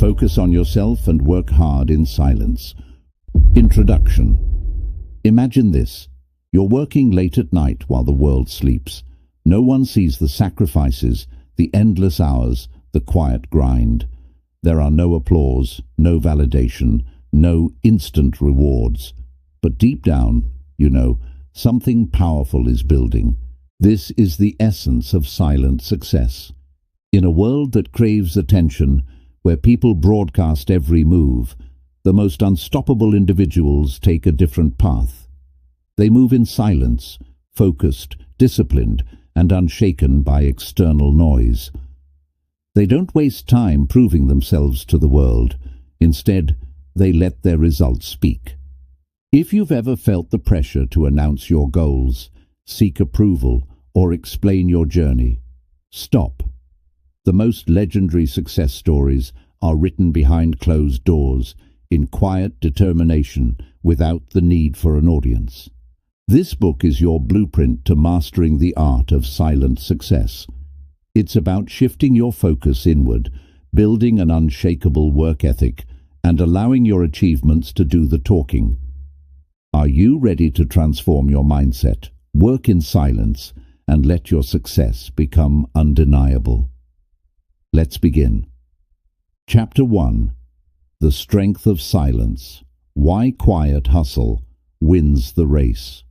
Focus on yourself and work hard in silence. Introduction. Imagine this. You're working late at night while the world sleeps. No one sees the sacrifices, the endless hours, the quiet grind. There are no applause, no validation, no instant rewards. But deep down, you know, something powerful is building. This is the essence of silent success. In a world that craves attention, where people broadcast every move, the most unstoppable individuals take a different path. They move in silence, focused, disciplined, and unshaken by external noise. They don't waste time proving themselves to the world. Instead, they let their results speak. If you've ever felt the pressure to announce your goals, seek approval, or explain your journey, stop. The most legendary success stories are written behind closed doors, in quiet determination, without the need for an audience. This book is your blueprint to mastering the art of silent success. It's about shifting your focus inward, building an unshakable work ethic, and allowing your achievements to do the talking. Are you ready to transform your mindset, work in silence, and let your success become undeniable? Let's begin. Chapter 1. The Strength of Silence. Why Quiet Hustle Wins the Race.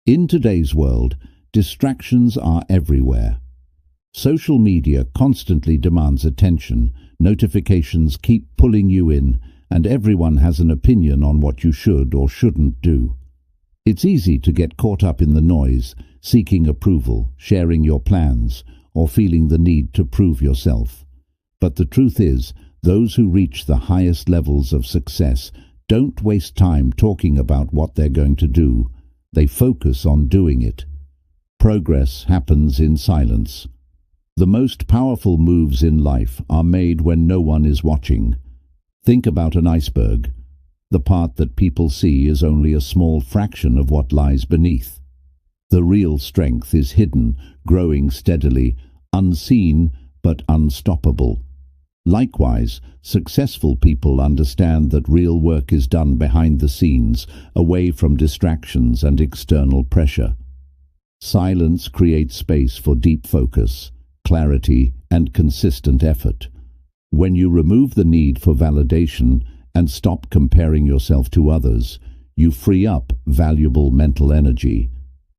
In today's world, distractions are everywhere. Social media constantly demands attention, notifications keep pulling you in, and everyone has an opinion on what you should or shouldn't do. It's easy to get caught up in the noise, seeking approval, sharing your plans, or feeling the need to prove yourself. But the truth is, those who reach the highest levels of success don't waste time talking about what they're going to do. They focus on doing it. Progress happens in silence. The most powerful moves in life are made when no one is watching. Think about an iceberg. The part that people see is only a small fraction of what lies beneath. The real strength is hidden, growing steadily, unseen but unstoppable. Likewise, successful people understand that real work is done behind the scenes, away from distractions and external pressure. Silence creates space for deep focus, clarity, and consistent effort. When you remove the need for validation and stop comparing yourself to others, you free up valuable mental energy.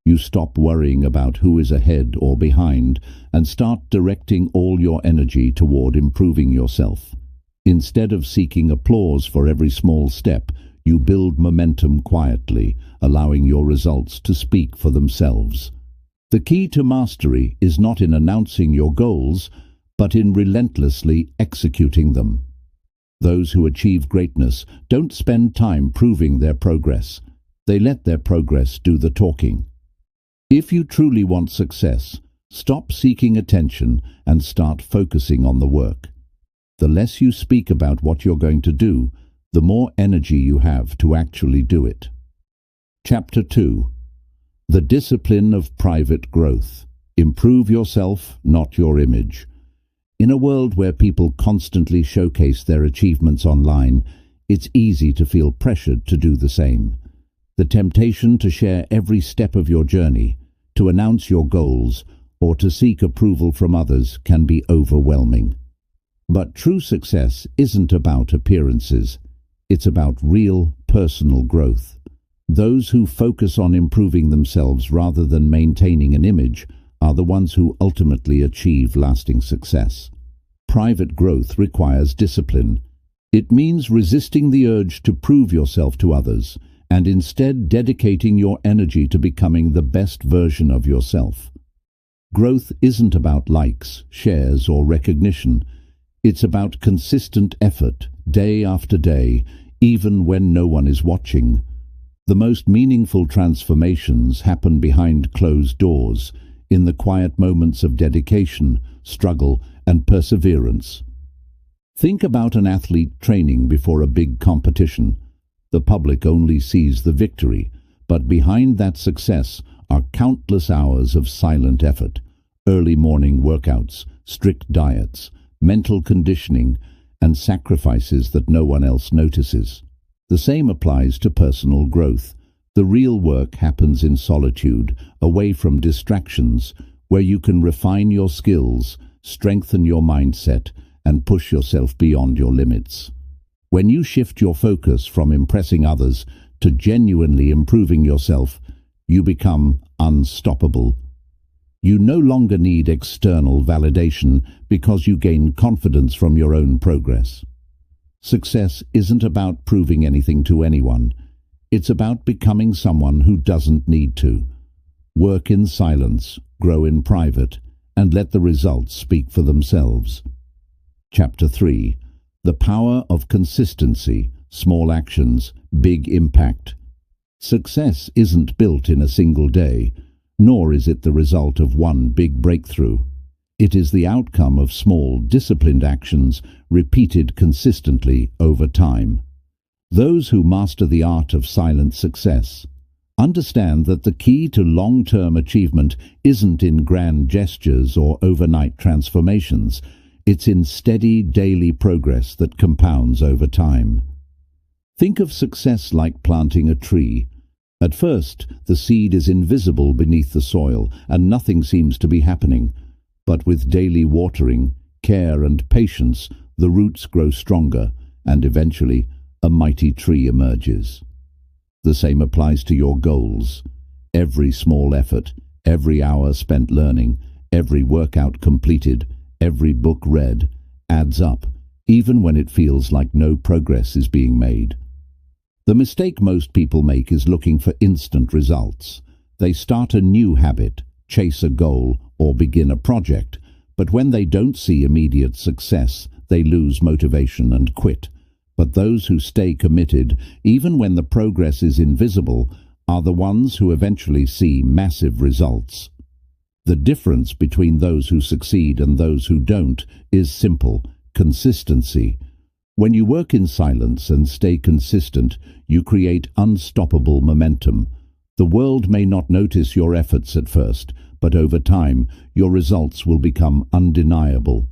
You stop worrying about who is ahead or behind and start directing all your energy toward improving yourself. Instead of seeking applause for every small step, you build momentum quietly, allowing your results to speak for themselves. The key to mastery is not in announcing your goals, but in relentlessly executing them. Those who achieve greatness don't spend time proving their progress. They let their progress do the talking. If you truly want success, stop seeking attention and start focusing on the work. The less you speak about what you're going to do, the more energy you have to actually do it. Chapter 2. The Discipline of Private Growth. Improve yourself, not your image. In a world where people constantly showcase their achievements online, it's easy to feel pressured to do the same. The temptation to share every step of your journey, to announce your goals, or to seek approval from others can be overwhelming. But true success isn't about appearances. It's about real, personal growth. Those who focus on improving themselves rather than maintaining an image are the ones who ultimately achieve lasting success. Private growth requires discipline. It means resisting the urge to prove yourself to others, and instead dedicating your energy to becoming the best version of yourself. Growth isn't about likes, shares, or recognition. It's about consistent effort, day after day, even when no one is watching. The most meaningful transformations happen behind closed doors, in the quiet moments of dedication, struggle, and perseverance. Think about an athlete training before a big competition. The public only sees the victory, but behind that success are countless hours of silent effort, early morning workouts, strict diets, mental conditioning, and sacrifices that no one else notices. The same applies to personal growth. The real work happens in solitude, away from distractions, where you can refine your skills, strengthen your mindset, and push yourself beyond your limits. When you shift your focus from impressing others to genuinely improving yourself, you become unstoppable. You no longer need external validation because you gain confidence from your own progress. Success isn't about proving anything to anyone. It's about becoming someone who doesn't need to. Work in silence, grow in private, and let the results speak for themselves. Chapter 3. The Power of Consistency, Small Actions, Big Impact. Success isn't built in a single day, nor is it the result of one big breakthrough. It is the outcome of small, disciplined actions repeated consistently over time. Those who master the art of silent success understand that the key to long-term achievement isn't in grand gestures or overnight transformations. It's in steady daily progress that compounds over time. Think of success like planting a tree. At first, the seed is invisible beneath the soil and nothing seems to be happening. But with daily watering, care and patience, the roots grow stronger and eventually a mighty tree emerges. The same applies to your goals. Every small effort, every hour spent learning, every workout completed, every book read, adds up, even when it feels like no progress is being made. The mistake most people make is looking for instant results. They start a new habit, chase a goal, or begin a project, but when they don't see immediate success, they lose motivation and quit. But those who stay committed, even when the progress is invisible, are the ones who eventually see massive results. The difference between those who succeed and those who don't is simple: consistency. When you work in silence and stay consistent, you create unstoppable momentum. The world may not notice your efforts at first, but over time, your results will become undeniable.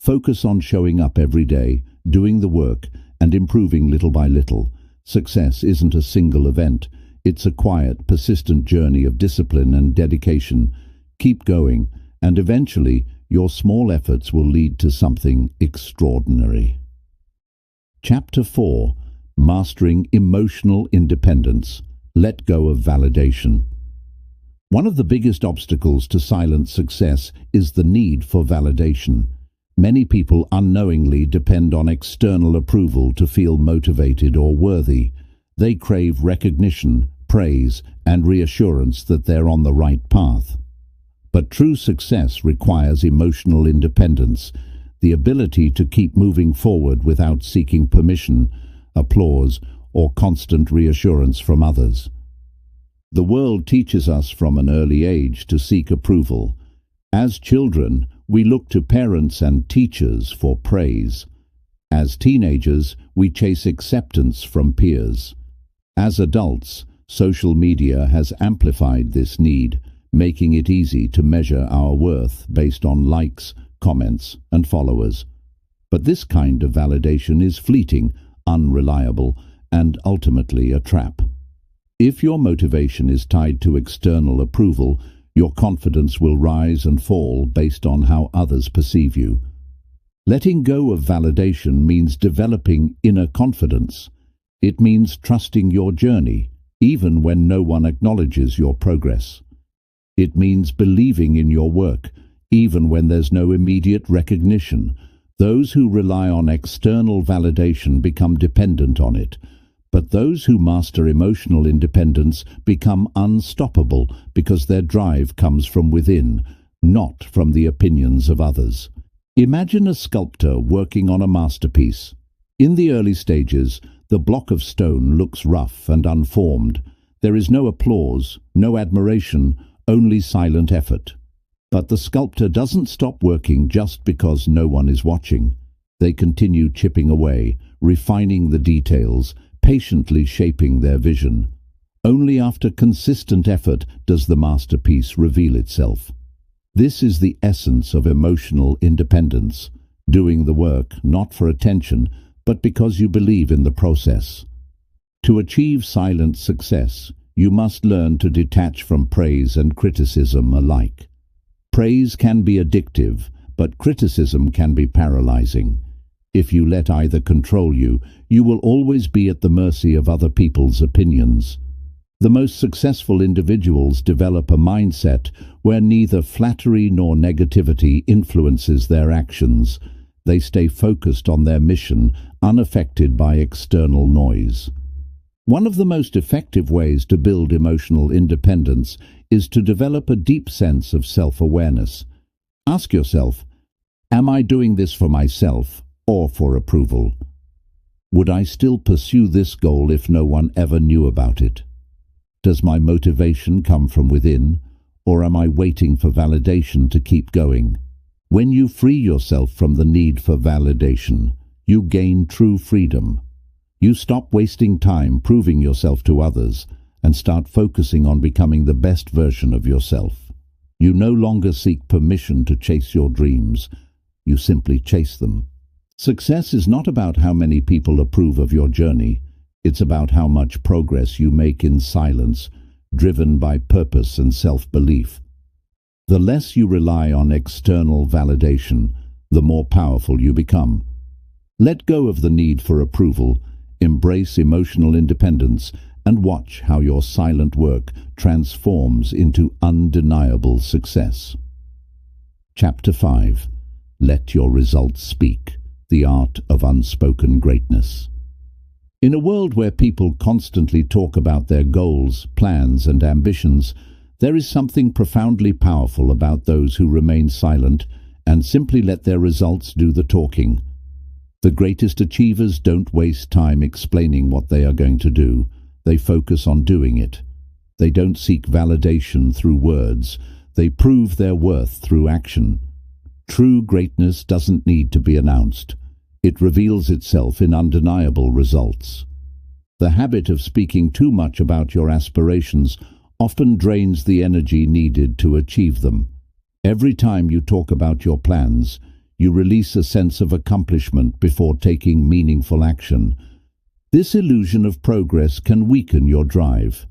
Focus on showing up every day, doing the work, and improving little by little. Success isn't a single event. It's a quiet, persistent journey of discipline and dedication. Keep going, and eventually your small efforts will lead to something extraordinary. Chapter 4. Mastering Emotional Independence. Let go of validation. One of the biggest obstacles to silent success is the need for validation. Many people unknowingly depend on external approval to feel motivated or worthy. They crave recognition, praise, and reassurance that they're on the right path. But true success requires emotional independence, the ability to keep moving forward without seeking permission, applause, or constant reassurance from others. The world teaches us from an early age to seek approval. As children, we look to parents and teachers for praise. As teenagers, we chase acceptance from peers. As adults, social media has amplified this need, making it easy to measure our worth based on likes, comments, and followers. But this kind of validation is fleeting, unreliable, and ultimately a trap. If your motivation is tied to external approval, your confidence will rise and fall based on how others perceive you. Letting go of validation means developing inner confidence. It means trusting your journey, even when no one acknowledges your progress. It means believing in your work, even when there's no immediate recognition. Those who rely on external validation become dependent on it. But those who master emotional independence become unstoppable because their drive comes from within, not from the opinions of others. Imagine a sculptor working on a masterpiece. In the early stages, the block of stone looks rough and unformed. There is no applause, no admiration, only silent effort. But the sculptor doesn't stop working just because no one is watching. They continue chipping away, refining the details, patiently shaping their vision. Only after consistent effort does the masterpiece reveal itself. This is the essence of emotional independence. doing the work not for attention, but because you believe in the process. To achieve silent success, you must learn to detach from praise and criticism alike. Praise can be addictive, but criticism can be paralyzing. If you let either control you, you will always be at the mercy of other people's opinions. The most successful individuals develop a mindset where neither flattery nor negativity influences their actions. They stay focused on their mission, unaffected by external noise. One of the most effective ways to build emotional independence is to develop a deep sense of self-awareness. Ask yourself, am I doing this for myself or for approval? Would I still pursue this goal if no one ever knew about it? Does my motivation come from within, or am I waiting for validation to keep going? When you free yourself from the need for validation, you gain true freedom. You stop wasting time proving yourself to others and start focusing on becoming the best version of yourself. You no longer seek permission to chase your dreams. You simply chase them. Success is not about how many people approve of your journey. It's about how much progress you make in silence, driven by purpose and self-belief. The less you rely on external validation, the more powerful you become. Let go of the need for approval, embrace emotional independence, and watch how your silent work transforms into undeniable success. Chapter 5. Let your results speak. The art of unspoken greatness. In a world where people constantly talk about their goals, plans, and ambitions, there is something profoundly powerful about those who remain silent and simply let their results do the talking. The greatest achievers don't waste time explaining what they are going to do. They focus on doing it. They don't seek validation through words. They prove their worth through action. True greatness doesn't need to be announced. It reveals itself in undeniable results. The habit of speaking too much about your aspirations often drains the energy needed to achieve them. Every time you talk about your plans, you release a sense of accomplishment before taking meaningful action. This illusion of progress can weaken your drive.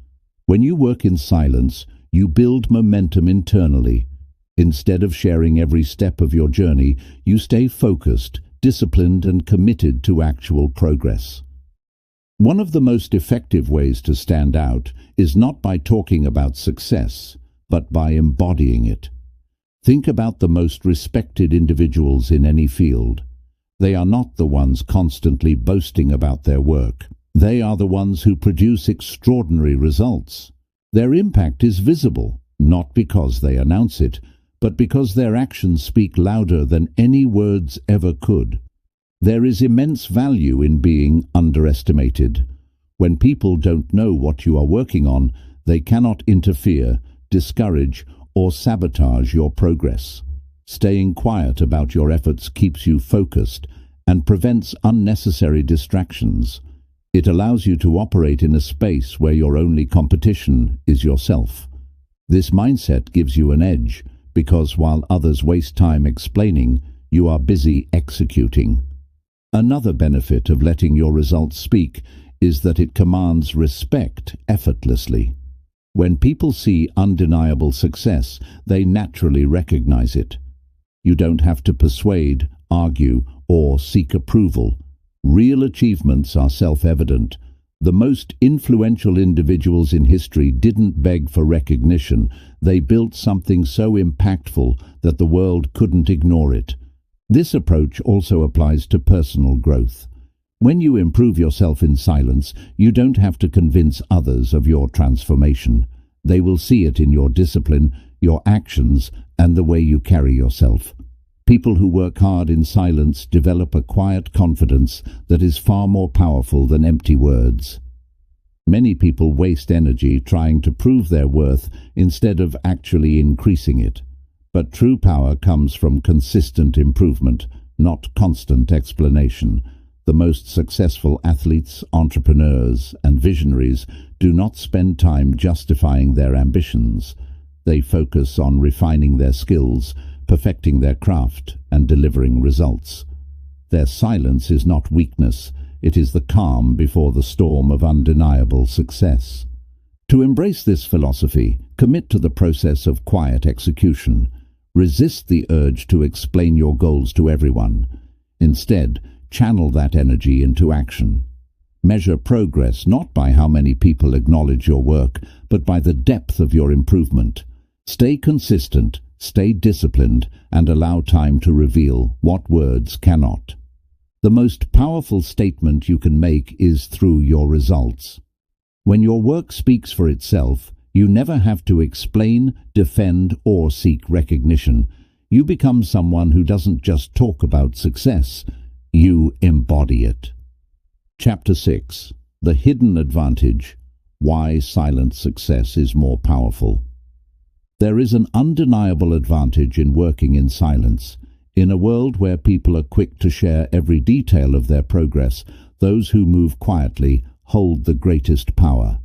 When you work in silence, you build momentum internally. Instead of sharing every step of your journey, you stay focused, disciplined, and committed to actual progress. One of the most effective ways to stand out is not by talking about success, but by embodying it. Think about the most respected individuals in any field. They are not the ones constantly boasting about their work. They are the ones who produce extraordinary results. Their impact is visible, not because they announce it, but because their actions speak louder than any words ever could. There is immense value in being underestimated. When people don't know what you are working on, they cannot interfere, discourage, or sabotage your progress. Staying quiet about your efforts keeps you focused and prevents unnecessary distractions. It allows you to operate in a space where your only competition is yourself. This mindset gives you an edge, because while others waste time explaining, you are busy executing. Another benefit of letting your results speak is that it commands respect effortlessly. When people see undeniable success, they naturally recognize it. You don't have to persuade, argue, or seek approval. Real achievements are self-evident. The most influential individuals in history didn't beg for recognition. They built something so impactful that the world couldn't ignore it. This approach also applies to personal growth. When you improve yourself in silence, you don't have to convince others of your transformation. They will see it in your discipline, your actions, and the way you carry yourself. People who work hard in silence develop a quiet confidence that is far more powerful than empty words. Many people waste energy trying to prove their worth instead of actually increasing it. But true power comes from consistent improvement, not constant explanation. The most successful athletes, entrepreneurs, and visionaries do not spend time justifying their ambitions. They focus on refining their skills, perfecting their craft and delivering results. Their silence is not weakness, it is the calm before the storm of undeniable success. To embrace this philosophy, commit to the process of quiet execution. Resist the urge to explain your goals to everyone. Instead, channel that energy into action. Measure progress not by how many people acknowledge your work, but by the depth of your improvement. Stay consistent, stay disciplined, and allow time to reveal what words cannot. The most powerful statement you can make is through your results. When your work speaks for itself, you never have to explain, defend, or seek recognition. You become someone who doesn't just talk about success, you embody it. Chapter 6. The Hidden Advantage. Why Silent Success is More Powerful. There is an undeniable advantage in working in silence. In a world where people are quick to share every detail of their progress, those who move quietly hold the greatest power.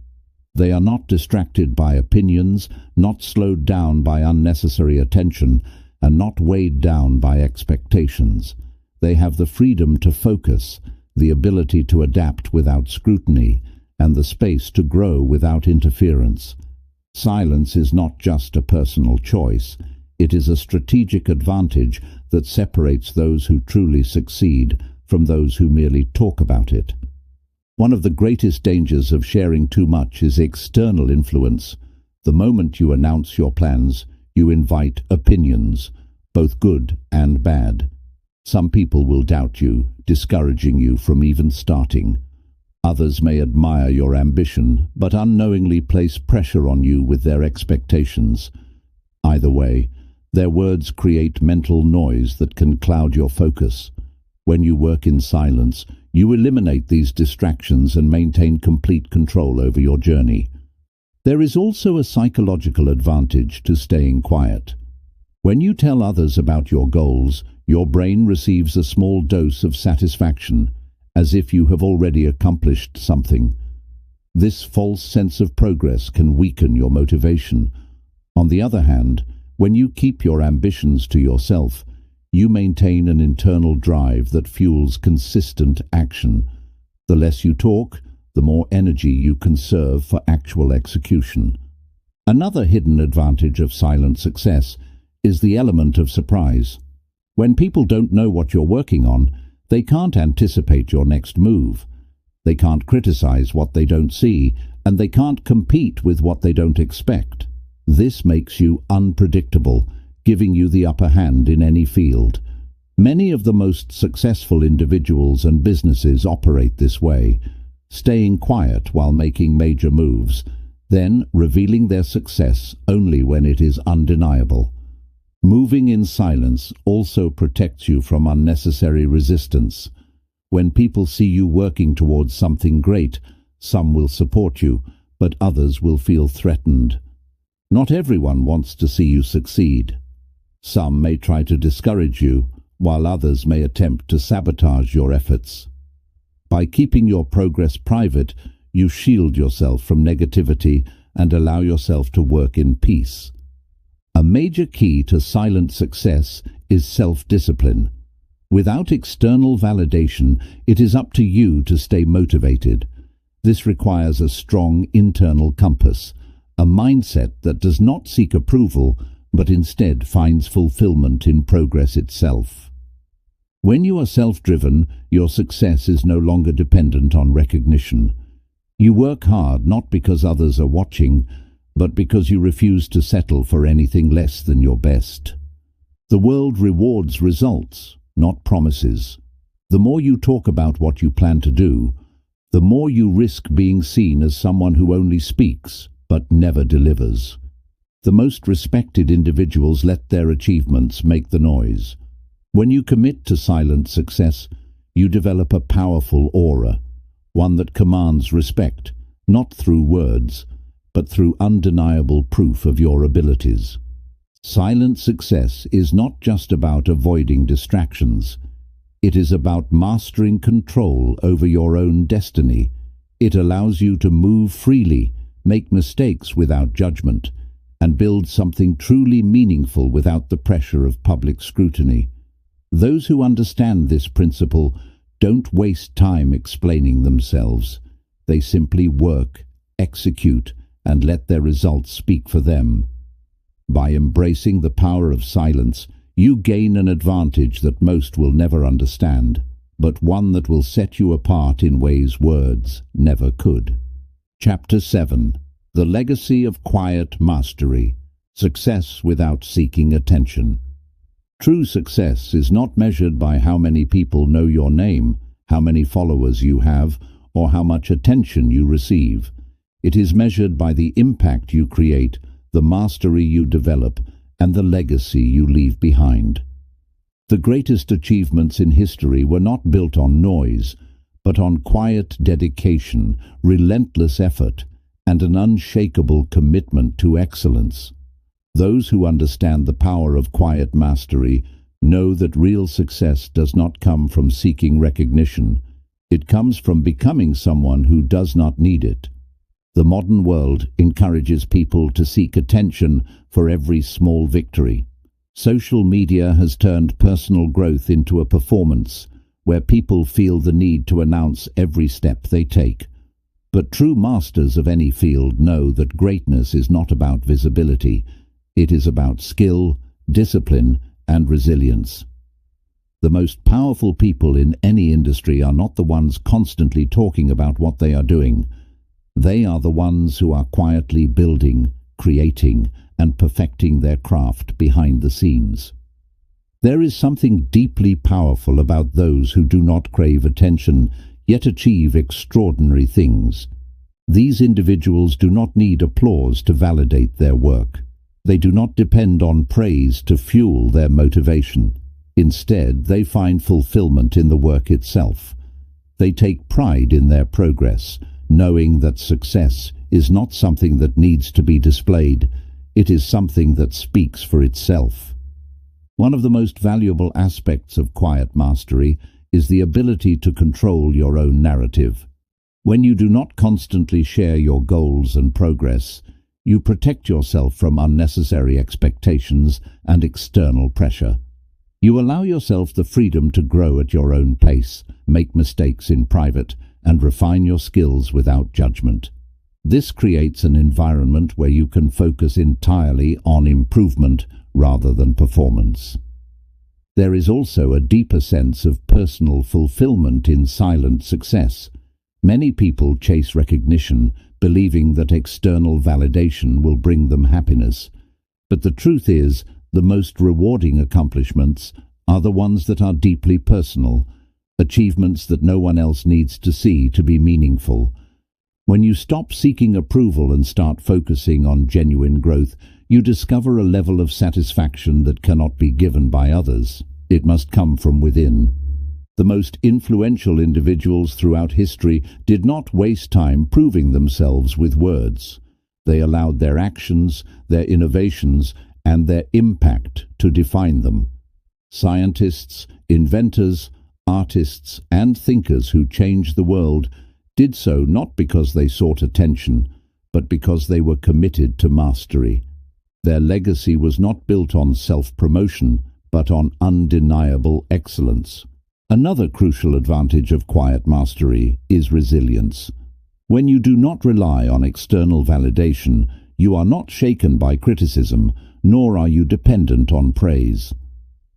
They are not distracted by opinions, not slowed down by unnecessary attention, and not weighed down by expectations. They have the freedom to focus, the ability to adapt without scrutiny, and the space to grow without interference. Silence is not just a personal choice. It is a strategic advantage that separates those who truly succeed from those who merely talk about it. One of the greatest dangers of sharing too much is external influence. The moment you announce your plans, you invite opinions, both good and bad. Some people will doubt you, discouraging you from even starting. Others may admire your ambition, but unknowingly place pressure on you with their expectations. Either way, their words create mental noise that can cloud your focus. When you work in silence, you eliminate these distractions and maintain complete control over your journey. There is also a psychological advantage to staying quiet. When you tell others about your goals, your brain receives a small dose of satisfaction, as if you have already accomplished something. This false sense of progress can weaken your motivation. On the other hand, when you keep your ambitions to yourself, you maintain an internal drive that fuels consistent action. The less you talk, the more energy you conserve for actual execution. Another hidden advantage of silent success is the element of surprise. When people don't know what you're working on, they can't anticipate your next move. They can't criticize what they don't see, and they can't compete with what they don't expect. This makes you unpredictable, giving you the upper hand in any field. Many of the most successful individuals and businesses operate this way, staying quiet while making major moves, then revealing their success only when it is undeniable. Moving in silence also protects you from unnecessary resistance. When people see you working towards something great, some will support you, but others will feel threatened. Not everyone wants to see you succeed. Some may try to discourage you, while others may attempt to sabotage your efforts. By keeping your progress private, you shield yourself from negativity and allow yourself to work in peace. A major key to silent success is self-discipline. Without external validation, it is up to you to stay motivated. This requires a strong internal compass, a mindset that does not seek approval, but instead finds fulfillment in progress itself. When you are self-driven, your success is no longer dependent on recognition. You work hard not because others are watching, but because you refuse to settle for anything less than your best. The world rewards results, not promises. The more you talk about what you plan to do, the more you risk being seen as someone who only speaks but never delivers. The most respected individuals let their achievements make the noise. When you commit to silent success, you develop a powerful aura, one that commands respect, not through words, but through undeniable proof of your abilities. Silent success is not just about avoiding distractions. It is about mastering control over your own destiny. It allows you to move freely, make mistakes without judgment, and build something truly meaningful without the pressure of public scrutiny. Those who understand this principle don't waste time explaining themselves. They simply work, execute, and let their results speak for them. By embracing the power of silence, you gain an advantage that most will never understand, but one that will set you apart in ways words never could. Chapter 7. The Legacy of Quiet Mastery. Success without seeking attention. True success is not measured by how many people know your name, how many followers you have, or how much attention you receive. It is measured by the impact you create, the mastery you develop, and the legacy you leave behind. The greatest achievements in history were not built on noise, but on quiet dedication, relentless effort, and an unshakable commitment to excellence. Those who understand the power of quiet mastery know that real success does not come from seeking recognition. It comes from becoming someone who does not need it. The modern world encourages people to seek attention for every small victory. Social media has turned personal growth into a performance where people feel the need to announce every step they take. But true masters of any field know that greatness is not about visibility. It is about skill, discipline, and resilience. The most powerful people in any industry are not the ones constantly talking about what they are doing. They are the ones who are quietly building, creating, and perfecting their craft behind the scenes. There is something deeply powerful about those who do not crave attention, yet achieve extraordinary things. These individuals do not need applause to validate their work. They do not depend on praise to fuel their motivation. Instead, they find fulfillment in the work itself. They take pride in their progress, knowing that success is not something that needs to be displayed. It is something that speaks for itself. One of the most valuable aspects of quiet mastery is the ability to control your own narrative. When you do not constantly share your goals and progress, you protect yourself from unnecessary expectations and external pressure. You allow yourself the freedom to grow at your own pace, make mistakes in private, and refine your skills without judgment. This creates an environment where you can focus entirely on improvement rather than performance. There is also a deeper sense of personal fulfillment in silent success. Many people chase recognition, believing that external validation will bring them happiness. But the truth is, the most rewarding accomplishments are the ones that are deeply personal, achievements that no one else needs to see to be meaningful. When you stop seeking approval and start focusing on genuine growth, you discover a level of satisfaction that cannot be given by others. It must come from within. The most influential individuals throughout history did not waste time proving themselves with words. They allowed their actions, their innovations, and their impact to define them. Scientists, inventors, artists, and thinkers who changed the world did so not because they sought attention, but because they were committed to mastery. Their legacy was not built on self-promotion, but on undeniable excellence. Another crucial advantage of quiet mastery is resilience. When you do not rely on external validation, you are not shaken by criticism, nor are you dependent on praise.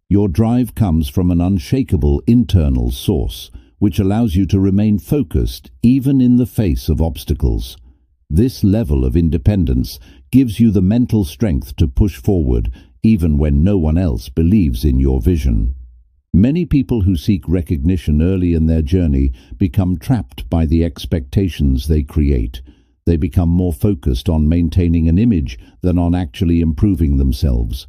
Your drive comes from an unshakable internal source, which allows you to remain focused even in the face of obstacles. This level of independence gives you the mental strength to push forward even when no one else believes in your vision. Many people who seek recognition early in their journey become trapped by the expectations they create. They become more focused on maintaining an image than on actually improving themselves.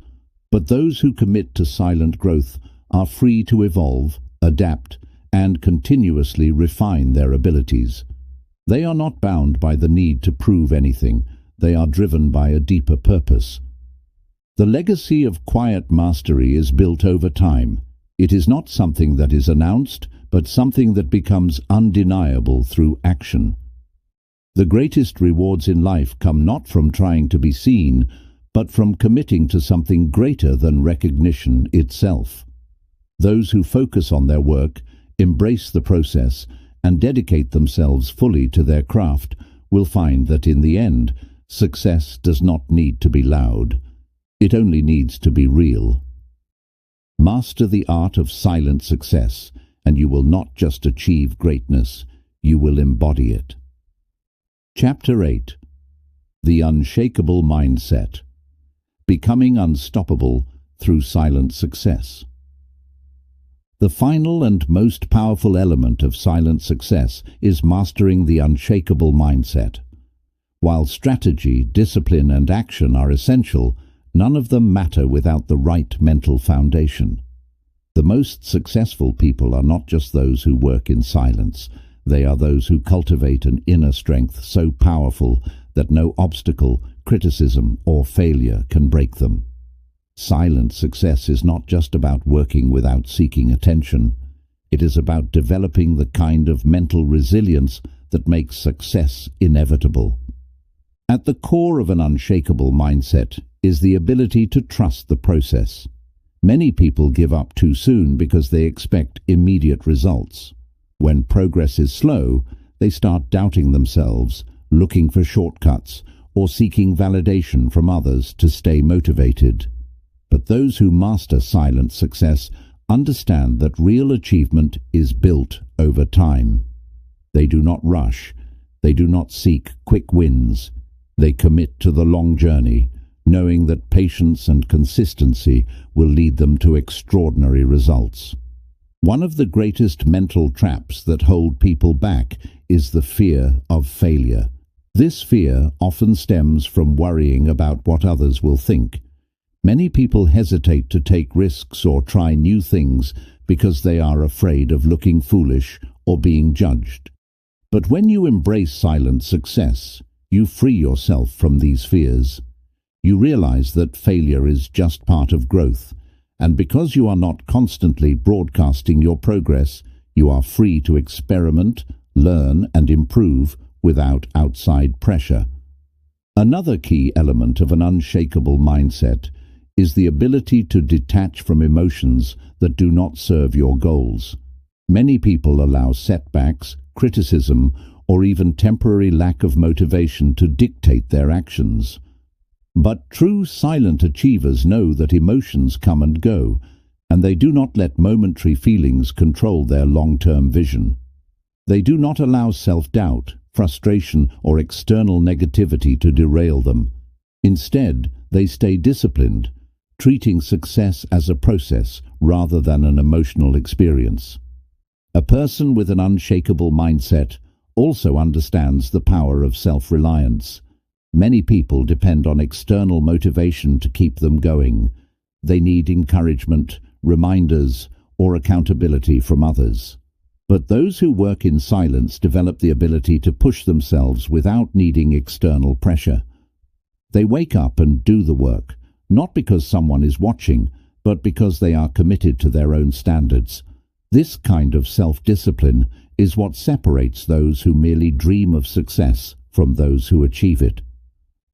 But those who commit to silent growth are free to evolve, adapt, and continuously refine their abilities. They are not bound by the need to prove anything. They are driven by a deeper purpose. The legacy of quiet mastery is built over time. It is not something that is announced, but something that becomes undeniable through action. The greatest rewards in life come not from trying to be seen, but from committing to something greater than recognition itself. Those who focus on their work, embrace the process, and dedicate themselves fully to their craft will find that in the end, success does not need to be loud. It only needs to be real. Master the art of silent success, and you will not just achieve greatness, you will embody it. Chapter 8. The Unshakable Mindset. Becoming unstoppable through silent success. The final and most powerful element of silent success is mastering the unshakable mindset. While strategy, discipline, and action are essential, none of them matter without the right mental foundation. The most successful people are not just those who work in silence. They are those who cultivate an inner strength so powerful that no obstacle, criticism, or failure can break them. Silent success is not just about working without seeking attention. It is about developing the kind of mental resilience that makes success inevitable. At the core of an unshakable mindset is the ability to trust the process. Many people give up too soon because they expect immediate results. When progress is slow, they start doubting themselves, looking for shortcuts, or seeking validation from others to stay motivated. But those who master silent success understand that real achievement is built over time. They do not rush. They do not seek quick wins. They commit to the long journey, knowing that patience and consistency will lead them to extraordinary results. One of the greatest mental traps that hold people back is the fear of failure. This fear often stems from worrying about what others will think. Many people hesitate to take risks or try new things because they are afraid of looking foolish or being judged. But when you embrace silent success, you free yourself from these fears. You realize that failure is just part of growth, and because you are not constantly broadcasting your progress, you are free to experiment, learn, and improve without outside pressure. Another key element of an unshakable mindset is the ability to detach from emotions that do not serve your goals. Many people allow setbacks, criticism, or even temporary lack of motivation to dictate their actions. But true silent achievers know that emotions come and go, and they do not let momentary feelings control their long-term vision. They do not allow self-doubt, frustration, or external negativity to derail them. Instead, they stay disciplined, treating success as a process rather than an emotional experience. A person with an unshakable mindset also understands the power of self-reliance. Many people depend on external motivation to keep them going. They need encouragement, reminders, or accountability from others. But those who work in silence develop the ability to push themselves without needing external pressure. They wake up and do the work, not because someone is watching, but because they are committed to their own standards. This kind of self-discipline is what separates those who merely dream of success from those who achieve it.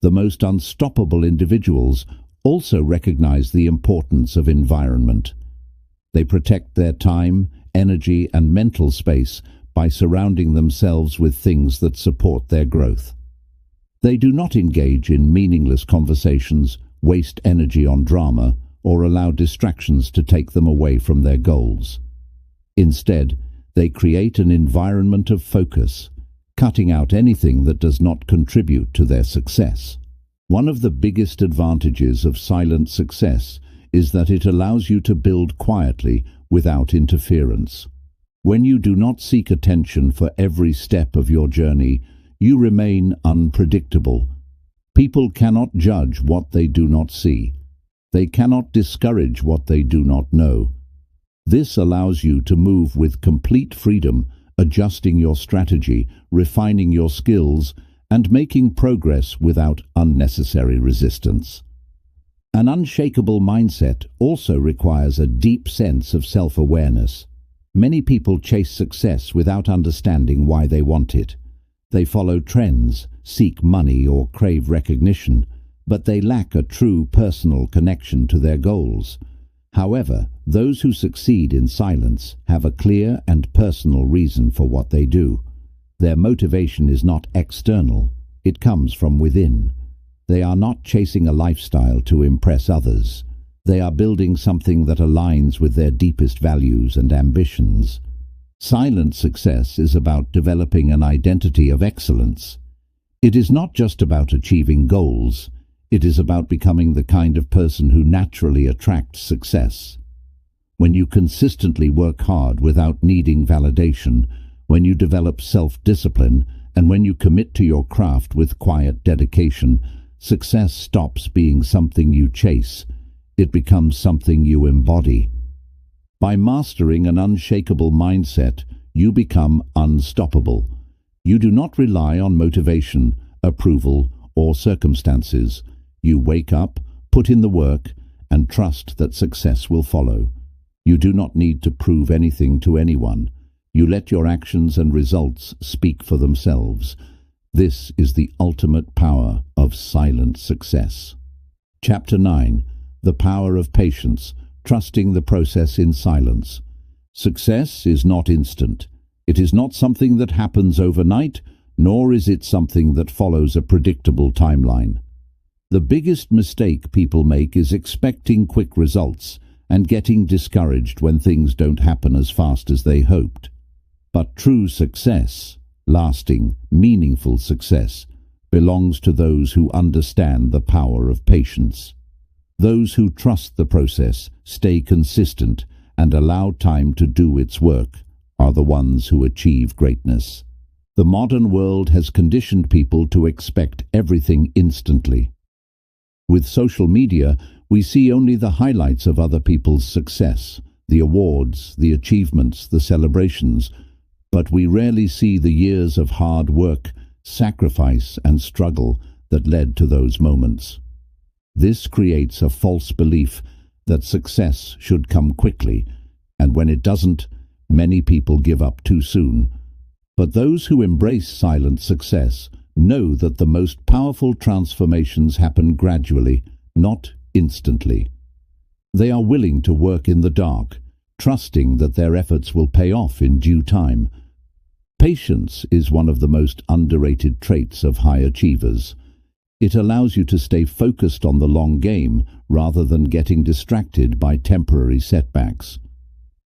The most unstoppable individuals also recognize the importance of environment. They protect their time, energy, and mental space by surrounding themselves with things that support their growth. They do not engage in meaningless conversations, waste energy on drama, or allow distractions to take them away from their goals. Instead, they create an environment of focus, cutting out anything that does not contribute to their success. One of the biggest advantages of silent success is that it allows you to build quietly without interference. When you do not seek attention for every step of your journey, you remain unpredictable. People cannot judge what they do not see. They cannot discourage what they do not know. This allows you to move with complete freedom, adjusting your strategy, refining your skills, and making progress without unnecessary resistance. An unshakable mindset also requires a deep sense of self-awareness. Many people chase success without understanding why they want it. They follow trends, seek money, or crave recognition, but they lack a true personal connection to their goals. However, those who succeed in silence have a clear and personal reason for what they do. Their motivation is not external, it comes from within. They are not chasing a lifestyle to impress others. They are building something that aligns with their deepest values and ambitions. Silent success is about developing an identity of excellence. It is not just about achieving goals. It is about becoming the kind of person who naturally attracts success. When you consistently work hard without needing validation, when you develop self-discipline, and when you commit to your craft with quiet dedication, success stops being something you chase. It becomes something you embody. By mastering an unshakable mindset, you become unstoppable. You do not rely on motivation, approval, or circumstances. You wake up, put in the work, and trust that success will follow. You do not need to prove anything to anyone. You let your actions and results speak for themselves. This is the ultimate power of silent success. Chapter 9. The Power of Patience, Trusting the Process in Silence. Success is not instant. It is not something that happens overnight, nor is it something that follows a predictable timeline. The biggest mistake people make is expecting quick results and getting discouraged when things don't happen as fast as they hoped. But true success, lasting, meaningful success, belongs to those who understand the power of patience. Those who trust the process, stay consistent, and allow time to do its work are the ones who achieve greatness. The modern world has conditioned people to expect everything instantly. With social media, we see only the highlights of other people's success, the awards, the achievements, the celebrations, but we rarely see the years of hard work, sacrifice, and struggle that led to those moments. This creates a false belief that success should come quickly, and when it doesn't, many people give up too soon. But those who embrace silent success know that the most powerful transformations happen gradually, not instantly. They are willing to work in the dark, trusting that their efforts will pay off in due time. Patience is one of the most underrated traits of high achievers. It allows you to stay focused on the long game rather than getting distracted by temporary setbacks.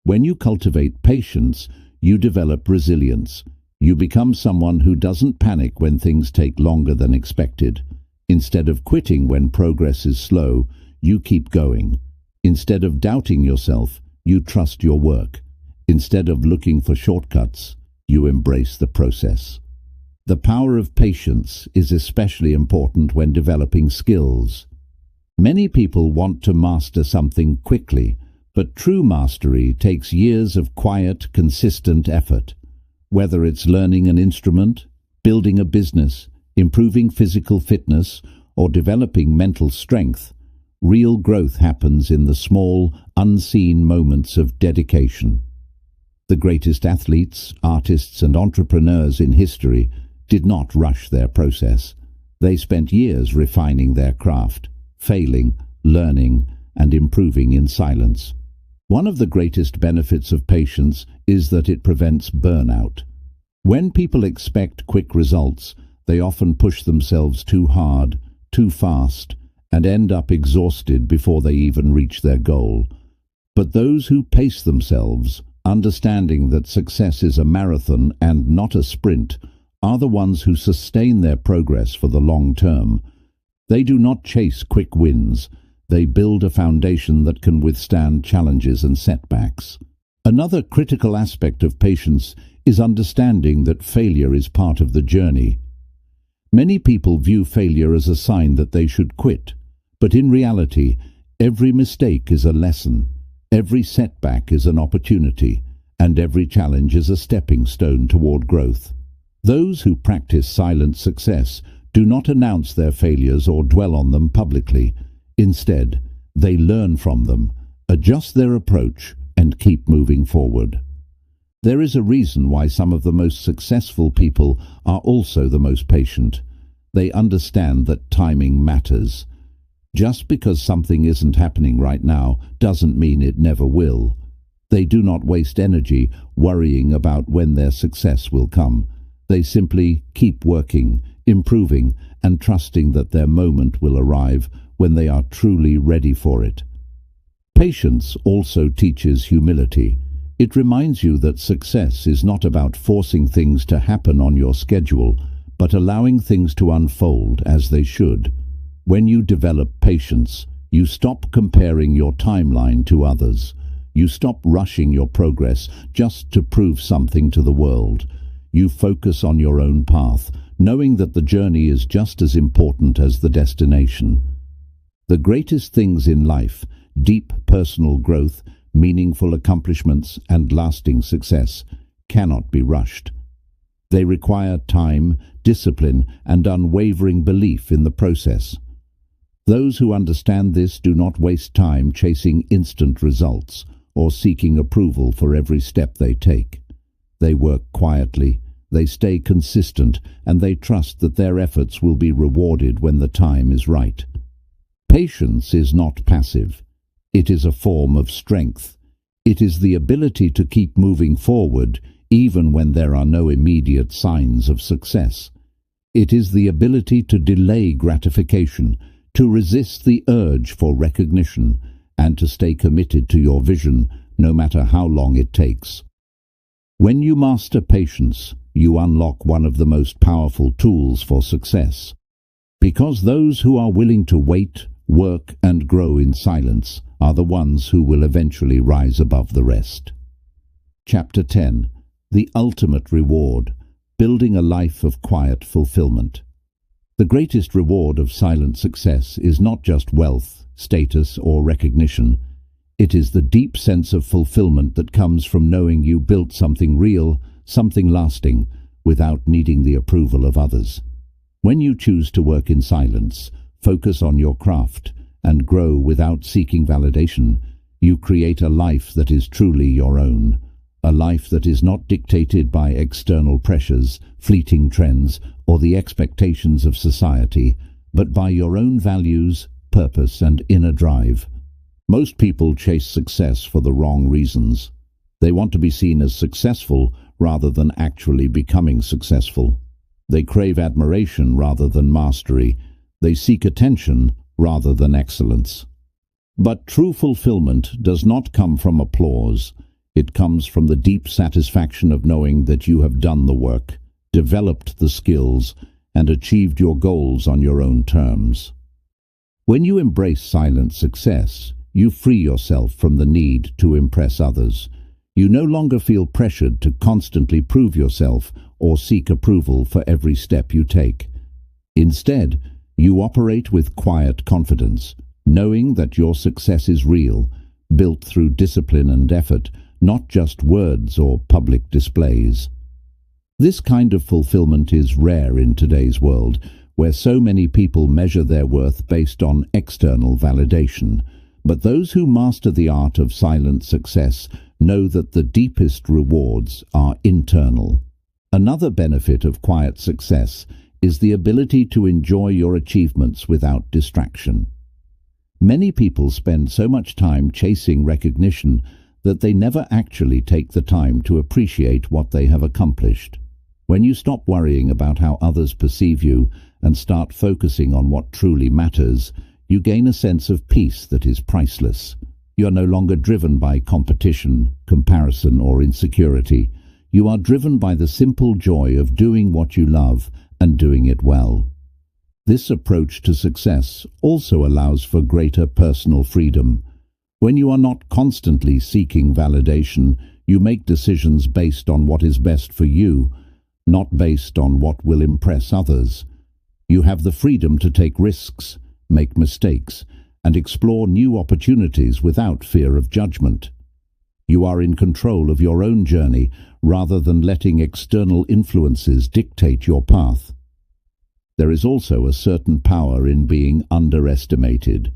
When you cultivate patience, you develop resilience. You become someone who doesn't panic when things take longer than expected. Instead of quitting when progress is slow, you keep going. Instead of doubting yourself, you trust your work. Instead of looking for shortcuts, you embrace the process. The power of patience is especially important when developing skills. Many people want to master something quickly, but true mastery takes years of quiet, consistent effort. Whether it's learning an instrument, building a business, improving physical fitness, or developing mental strength, real growth happens in the small, unseen moments of dedication. The greatest athletes, artists, and entrepreneurs in history did not rush their process. They spent years refining their craft, failing, learning, and improving in silence. One of the greatest benefits of patience is that it prevents burnout. When people expect quick results, they often push themselves too hard, too fast, and end up exhausted before they even reach their goal. But those who pace themselves, understanding that success is a marathon and not a sprint, are the ones who sustain their progress for the long term. They do not chase quick wins. They build a foundation that can withstand challenges and setbacks. Another critical aspect of patience is understanding that failure is part of the journey. Many people view failure as a sign that they should quit, but in reality, every mistake is a lesson, every setback is an opportunity, and every challenge is a stepping stone toward growth. Those who practice silent success do not announce their failures or dwell on them publicly. Instead, they learn from them, adjust their approach, and keep moving forward. There is a reason why some of the most successful people are also the most patient. They understand that timing matters. Just because something isn't happening right now doesn't mean it never will. They do not waste energy worrying about when their success will come. They simply keep working, improving, and trusting that their moment will arrive when they are truly ready for it. Patience also teaches humility. It reminds you that success is not about forcing things to happen on your schedule, but allowing things to unfold as they should. When you develop patience, you stop comparing your timeline to others. You stop rushing your progress just to prove something to the world. You focus on your own path, knowing that the journey is just as important as the destination. The greatest things in life, deep personal growth, meaningful accomplishments, and lasting success, cannot be rushed. They require time, discipline, and unwavering belief in the process. Those who understand this do not waste time chasing instant results or seeking approval for every step they take. They work quietly, they stay consistent, and they trust that their efforts will be rewarded when the time is right. Patience is not passive. It is a form of strength. It is the ability to keep moving forward even when there are no immediate signs of success. It is the ability to delay gratification, to resist the urge for recognition, and to stay committed to your vision no matter how long it takes. When you master patience, you unlock one of the most powerful tools for success. Because those who are willing to wait, work, and grow in silence are the ones who will eventually rise above the rest. Chapter 10. The Ultimate Reward. Building a Life of Quiet Fulfillment. The greatest reward of silent success is not just wealth, status, or recognition. It is the deep sense of fulfillment that comes from knowing you built something real, something lasting, without needing the approval of others. When you choose to work in silence, focus on your craft, and grow without seeking validation, you create a life that is truly your own. A life that is not dictated by external pressures, fleeting trends, or the expectations of society, but by your own values, purpose, and inner drive. Most people chase success for the wrong reasons. They want to be seen as successful rather than actually becoming successful. They crave admiration rather than mastery. They seek attention rather than excellence. But true fulfillment does not come from applause. It comes from the deep satisfaction of knowing that you have done the work, developed the skills, and achieved your goals on your own terms. When you embrace silent success, you free yourself from the need to impress others. You no longer feel pressured to constantly prove yourself or seek approval for every step you take. Instead, you operate with quiet confidence, knowing that your success is real, built through discipline and effort, not just words or public displays. This kind of fulfillment is rare in today's world, where so many people measure their worth based on external validation. But those who master the art of silent success know that the deepest rewards are internal. Another benefit of quiet success is the ability to enjoy your achievements without distraction. Many people spend so much time chasing recognition that they never actually take the time to appreciate what they have accomplished. When you stop worrying about how others perceive you and start focusing on what truly matters, you gain a sense of peace that is priceless. You are no longer driven by competition, comparison, or insecurity. You are driven by the simple joy of doing what you love and doing it well. This approach to success also allows for greater personal freedom. When you are not constantly seeking validation, you make decisions based on what is best for you, not based on what will impress others. You have the freedom to take risks, make mistakes, and explore new opportunities without fear of judgment. You are in control of your own journey rather than letting external influences dictate your path. There is also a certain power in being underestimated.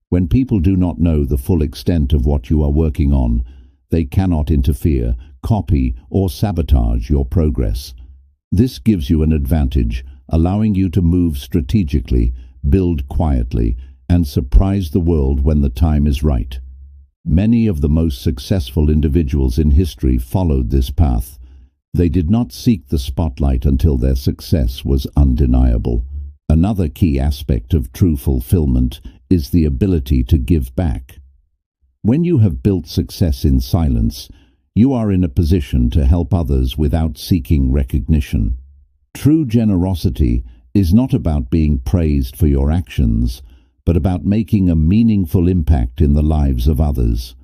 When people do not know the full extent of what you are working on, they cannot interfere, copy, or sabotage your progress. This gives you an advantage, allowing you to move strategically, build quietly, and surprise the world when the time is right. Many of the most successful individuals in history followed this path. They did not seek the spotlight until their success was undeniable. Another key aspect of true fulfillment is the ability to give back. When you have built success in silence, you are in a position to help others without seeking recognition. True generosity is not about being praised for your actions, but about making a meaningful impact in the lives of others.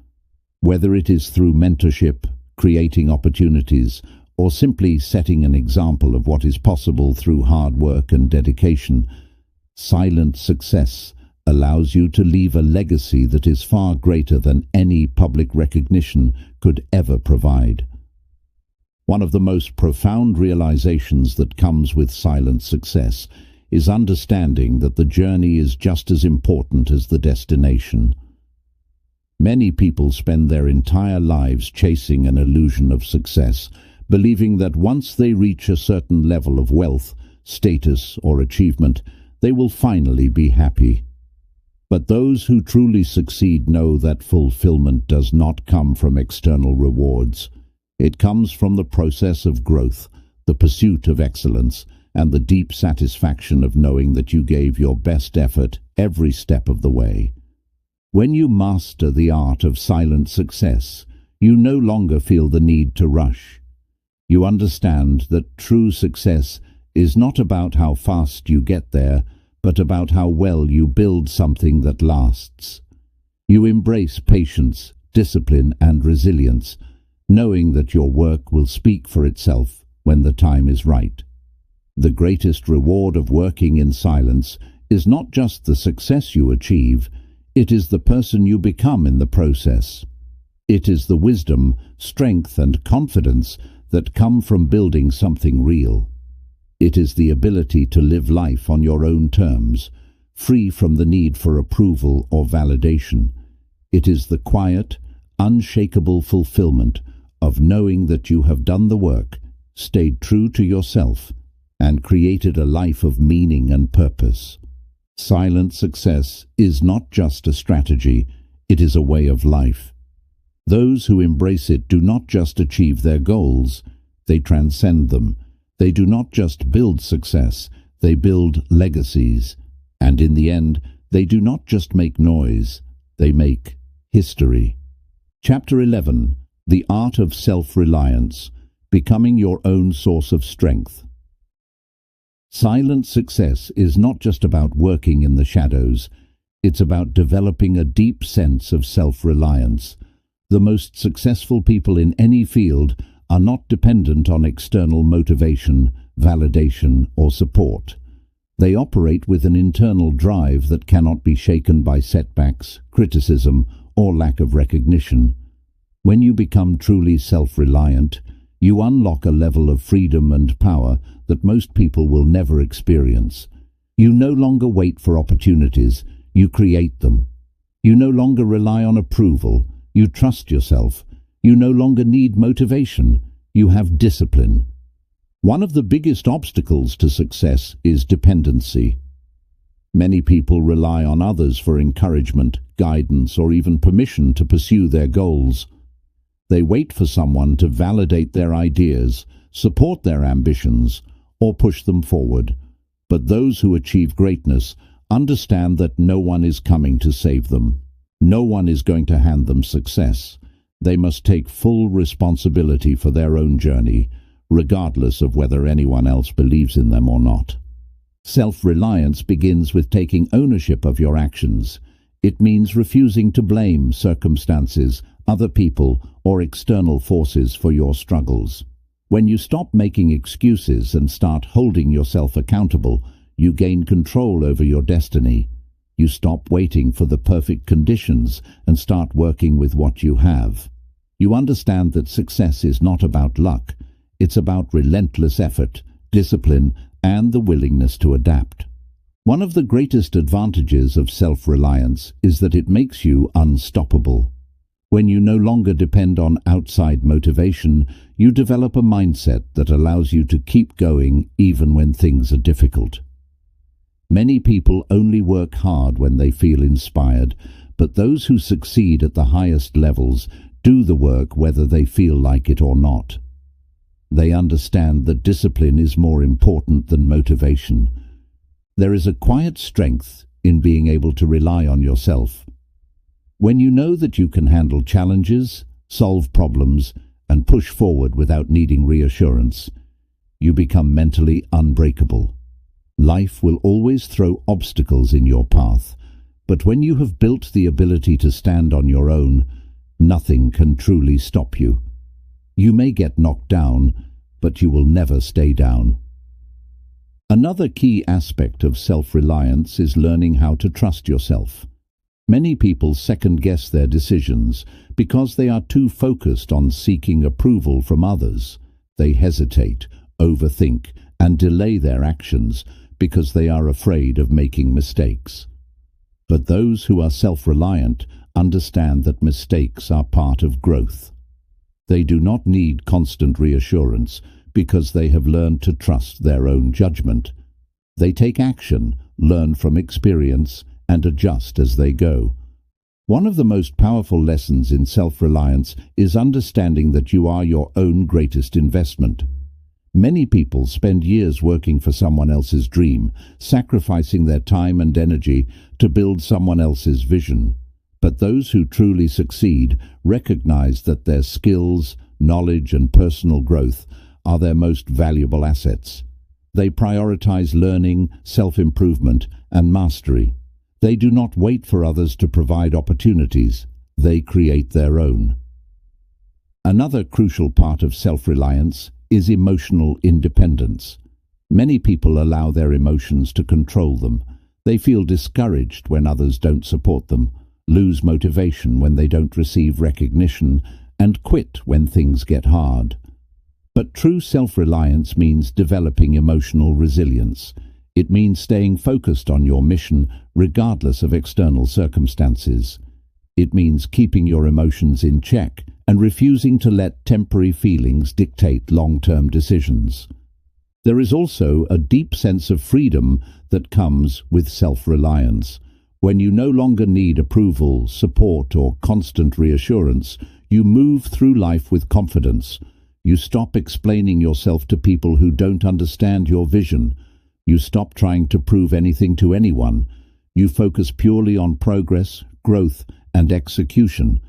Whether it is through mentorship, creating opportunities, or simply setting an example of what is possible through hard work and dedication, silent success allows you to leave a legacy that is far greater than any public recognition could ever provide. One of the most profound realizations that comes with silent success is understanding that the journey is just as important as the destination. Many people spend their entire lives chasing an illusion of success, believing that once they reach a certain level of wealth, status, or achievement, they will finally be happy. But those who truly succeed know that fulfillment does not come from external rewards. It comes from the process of growth, the pursuit of excellence, and the deep satisfaction of knowing that you gave your best effort every step of the way. When you master the art of silent success, you no longer feel the need to rush. You understand that true success is not about how fast you get there, but about how well you build something that lasts. You embrace patience, discipline, and resilience, knowing that your work will speak for itself when the time is right. The greatest reward of working in silence is not just the success you achieve, it is the person you become in the process. It is the wisdom, strength, and confidence that come from building something real. It is the ability to live life on your own terms, free from the need for approval or validation. It is the quiet, unshakable fulfillment of knowing that you have done the work, stayed true to yourself, and created a life of meaning and purpose. Silent success is not just a strategy, it is a way of life. Those who embrace it do not just achieve their goals, they transcend them. They do not just build success, they build legacies. And in the end, they do not just make noise, they make history. Chapter 11. The Art of Self-Reliance, Becoming Your Own Source of Strength. Silent success is not just about working in the shadows, it's about developing a deep sense of self-reliance. The most successful people in any field are not dependent on external motivation, validation, or support. They operate with an internal drive that cannot be shaken by setbacks, criticism, or lack of recognition. When you become truly self-reliant, you unlock a level of freedom and power that most people will never experience. You no longer wait for opportunities, you create them. You no longer rely on approval, you trust yourself. You no longer need motivation, you have discipline. One of the biggest obstacles to success is dependency. Many people rely on others for encouragement, guidance, or even permission to pursue their goals. They wait for someone to validate their ideas, support their ambitions, or push them forward. But those who achieve greatness understand that no one is coming to save them. No one is going to hand them success. They must take full responsibility for their own journey, regardless of whether anyone else believes in them or not. Self-reliance begins with taking ownership of your actions. It means refusing to blame circumstances, other people, or external forces for your struggles. When you stop making excuses and start holding yourself accountable, you gain control over your destiny. You stop waiting for the perfect conditions and start working with what you have. You understand that success is not about luck. It's about relentless effort, discipline, and the willingness to adapt. One of the greatest advantages of self-reliance is that it makes you unstoppable. When you no longer depend on outside motivation, you develop a mindset that allows you to keep going even when things are difficult. Many people only work hard when they feel inspired, but those who succeed at the highest levels do the work whether they feel like it or not. They understand that discipline is more important than motivation. There is a quiet strength in being able to rely on yourself. When you know that you can handle challenges, solve problems, and push forward without needing reassurance, you become mentally unbreakable. Life will always throw obstacles in your path, but when you have built the ability to stand on your own, nothing can truly stop you. You may get knocked down, but you will never stay down. Another key aspect of self-reliance is learning how to trust yourself. Many people second-guess their decisions because they are too focused on seeking approval from others. They hesitate, overthink, and delay their actions because they are afraid of making mistakes. But those who are self-reliant understand that mistakes are part of growth. They do not need constant reassurance because they have learned to trust their own judgment. They take action, learn from experience, and adjust as they go. One of the most powerful lessons in self-reliance is understanding that you are your own greatest investment. Many people spend years working for someone else's dream, sacrificing their time and energy to build someone else's vision. But those who truly succeed recognize that their skills, knowledge, and personal growth are their most valuable assets. They prioritize learning, self-improvement, and mastery. They do not wait for others to provide opportunities. They create their own. Another crucial part of self-reliance is emotional independence. Many people allow their emotions to control them. They feel discouraged when others don't support them, lose motivation when they don't receive recognition, and quit when things get hard. But true self-reliance means developing emotional resilience. It means staying focused on your mission regardless of external circumstances. It means keeping your emotions in check and refusing to let temporary feelings dictate long-term decisions. There is also a deep sense of freedom that comes with self-reliance. When you no longer need approval, support, or constant reassurance, you move through life with confidence. You stop explaining yourself to people who don't understand your vision. You stop trying to prove anything to anyone. You focus purely on progress, growth, and execution.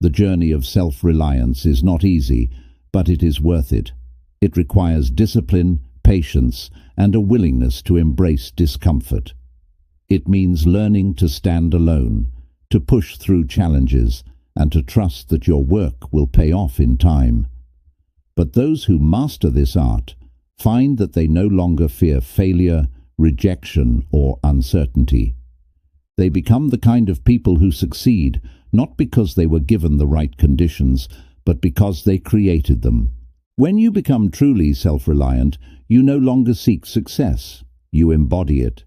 The journey of self-reliance is not easy, but it is worth it. It requires discipline, patience, and a willingness to embrace discomfort. It means learning to stand alone, to push through challenges, and to trust that your work will pay off in time. But those who master this art find that they no longer fear failure, rejection, or uncertainty. They become the kind of people who succeed not because they were given the right conditions, but because they created them. When you become truly self-reliant, you no longer seek success. You embody it.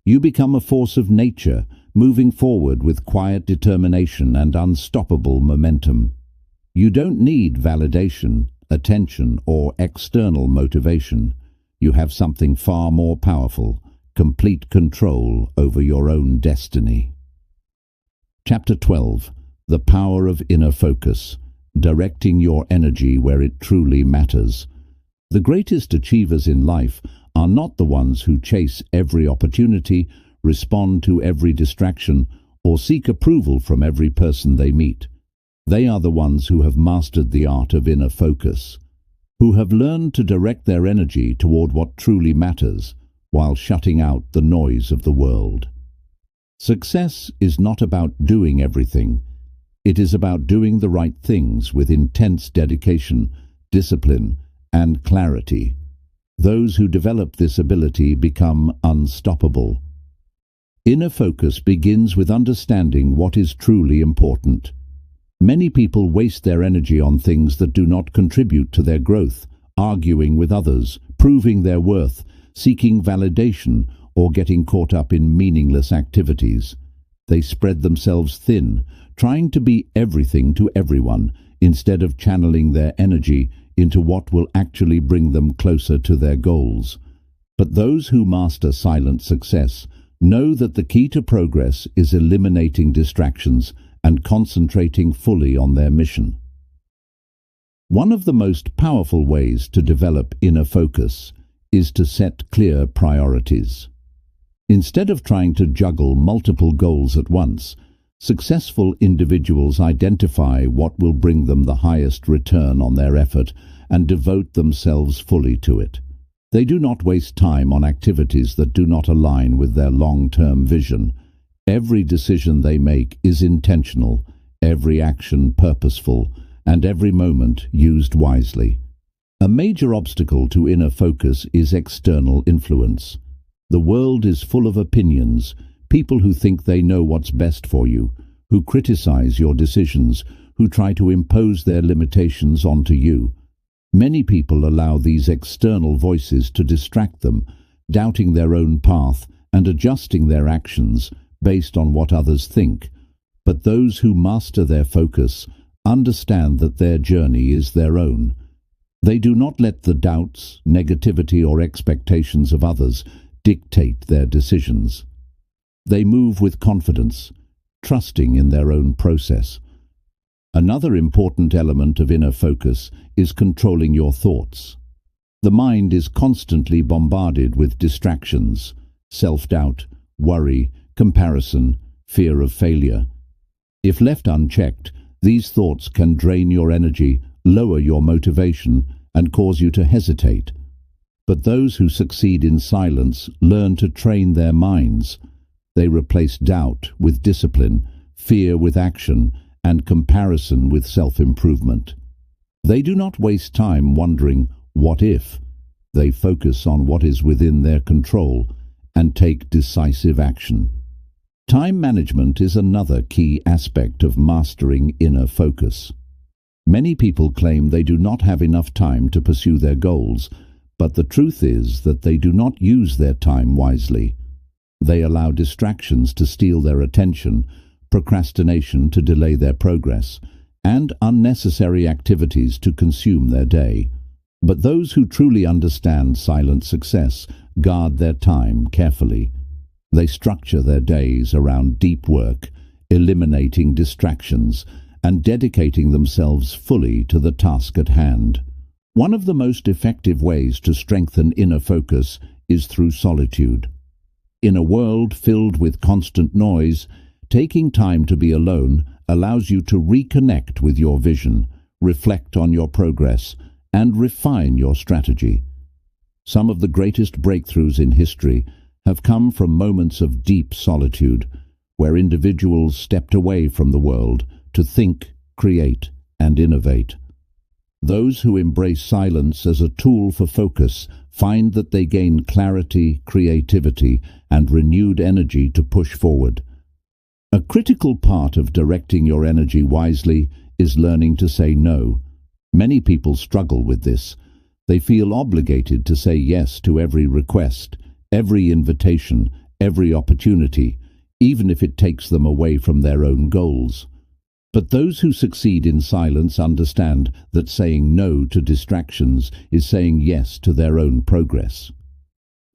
You become a force of nature, moving forward with quiet determination and unstoppable momentum. You don't need validation, attention, or external motivation. You have something far more powerful: complete control over your own destiny. Chapter 12. The Power of Inner Focus. Directing your energy where it truly matters. The greatest achievers in life are not the ones who chase every opportunity, respond to every distraction, or seek approval from every person they meet. They are the ones who have mastered the art of inner focus, who have learned to direct their energy toward what truly matters, while shutting out the noise of the world. Success is not about doing everything. It is about doing the right things with intense dedication, discipline, and clarity. Those who develop this ability become unstoppable. Inner focus begins with understanding what is truly important. Many people waste their energy on things that do not contribute to their growth, arguing with others, proving their worth, seeking validation, or getting caught up in meaningless activities. They spread themselves thin, trying to be everything to everyone, instead of channeling their energy into what will actually bring them closer to their goals. But those who master silent success know that the key to progress is eliminating distractions and concentrating fully on their mission. One of the most powerful ways to develop inner focus is to set clear priorities. Instead of trying to juggle multiple goals at once, successful individuals identify what will bring them the highest return on their effort and devote themselves fully to it. They do not waste time on activities that do not align with their long-term vision. Every decision they make is intentional, every action purposeful, and every moment used wisely. A major obstacle to inner focus is external influence. The world is full of opinions, people who think they know what's best for you, who criticize your decisions, who try to impose their limitations onto you. Many people allow these external voices to distract them, doubting their own path and adjusting their actions based on what others think. But those who master their focus understand that their journey is their own. They do not let the doubts, negativity, or expectations of others dictate their decisions. They move with confidence, trusting in their own process. Another important element of inner focus is controlling your thoughts. The mind is constantly bombarded with distractions, self-doubt, worry, comparison, fear of failure. If left unchecked, these thoughts can drain your energy, lower your motivation, and cause you to hesitate. But those who succeed in silence learn to train their minds. They replace doubt with discipline, fear with action, and comparison with self-improvement. They do not waste time wondering, what if? They focus on what is within their control and take decisive action. Time management is another key aspect of mastering inner focus. Many people claim they do not have enough time to pursue their goals, but the truth is that they do not use their time wisely. They allow distractions to steal their attention, procrastination to delay their progress, and unnecessary activities to consume their day. But those who truly understand silent success guard their time carefully. They structure their days around deep work, eliminating distractions, and dedicating themselves fully to the task at hand. One of the most effective ways to strengthen inner focus is through solitude. In a world filled with constant noise, taking time to be alone allows you to reconnect with your vision, reflect on your progress, and refine your strategy. Some of the greatest breakthroughs in history have come from moments of deep solitude, where individuals stepped away from the world to think, create, and innovate. Those who embrace silence as a tool for focus find that they gain clarity, creativity, and renewed energy to push forward. A critical part of directing your energy wisely is learning to say no. Many people struggle with this. They feel obligated to say yes to every request, every invitation, every opportunity, even if it takes them away from their own goals. But those who succeed in silence understand that saying no to distractions is saying yes to their own progress.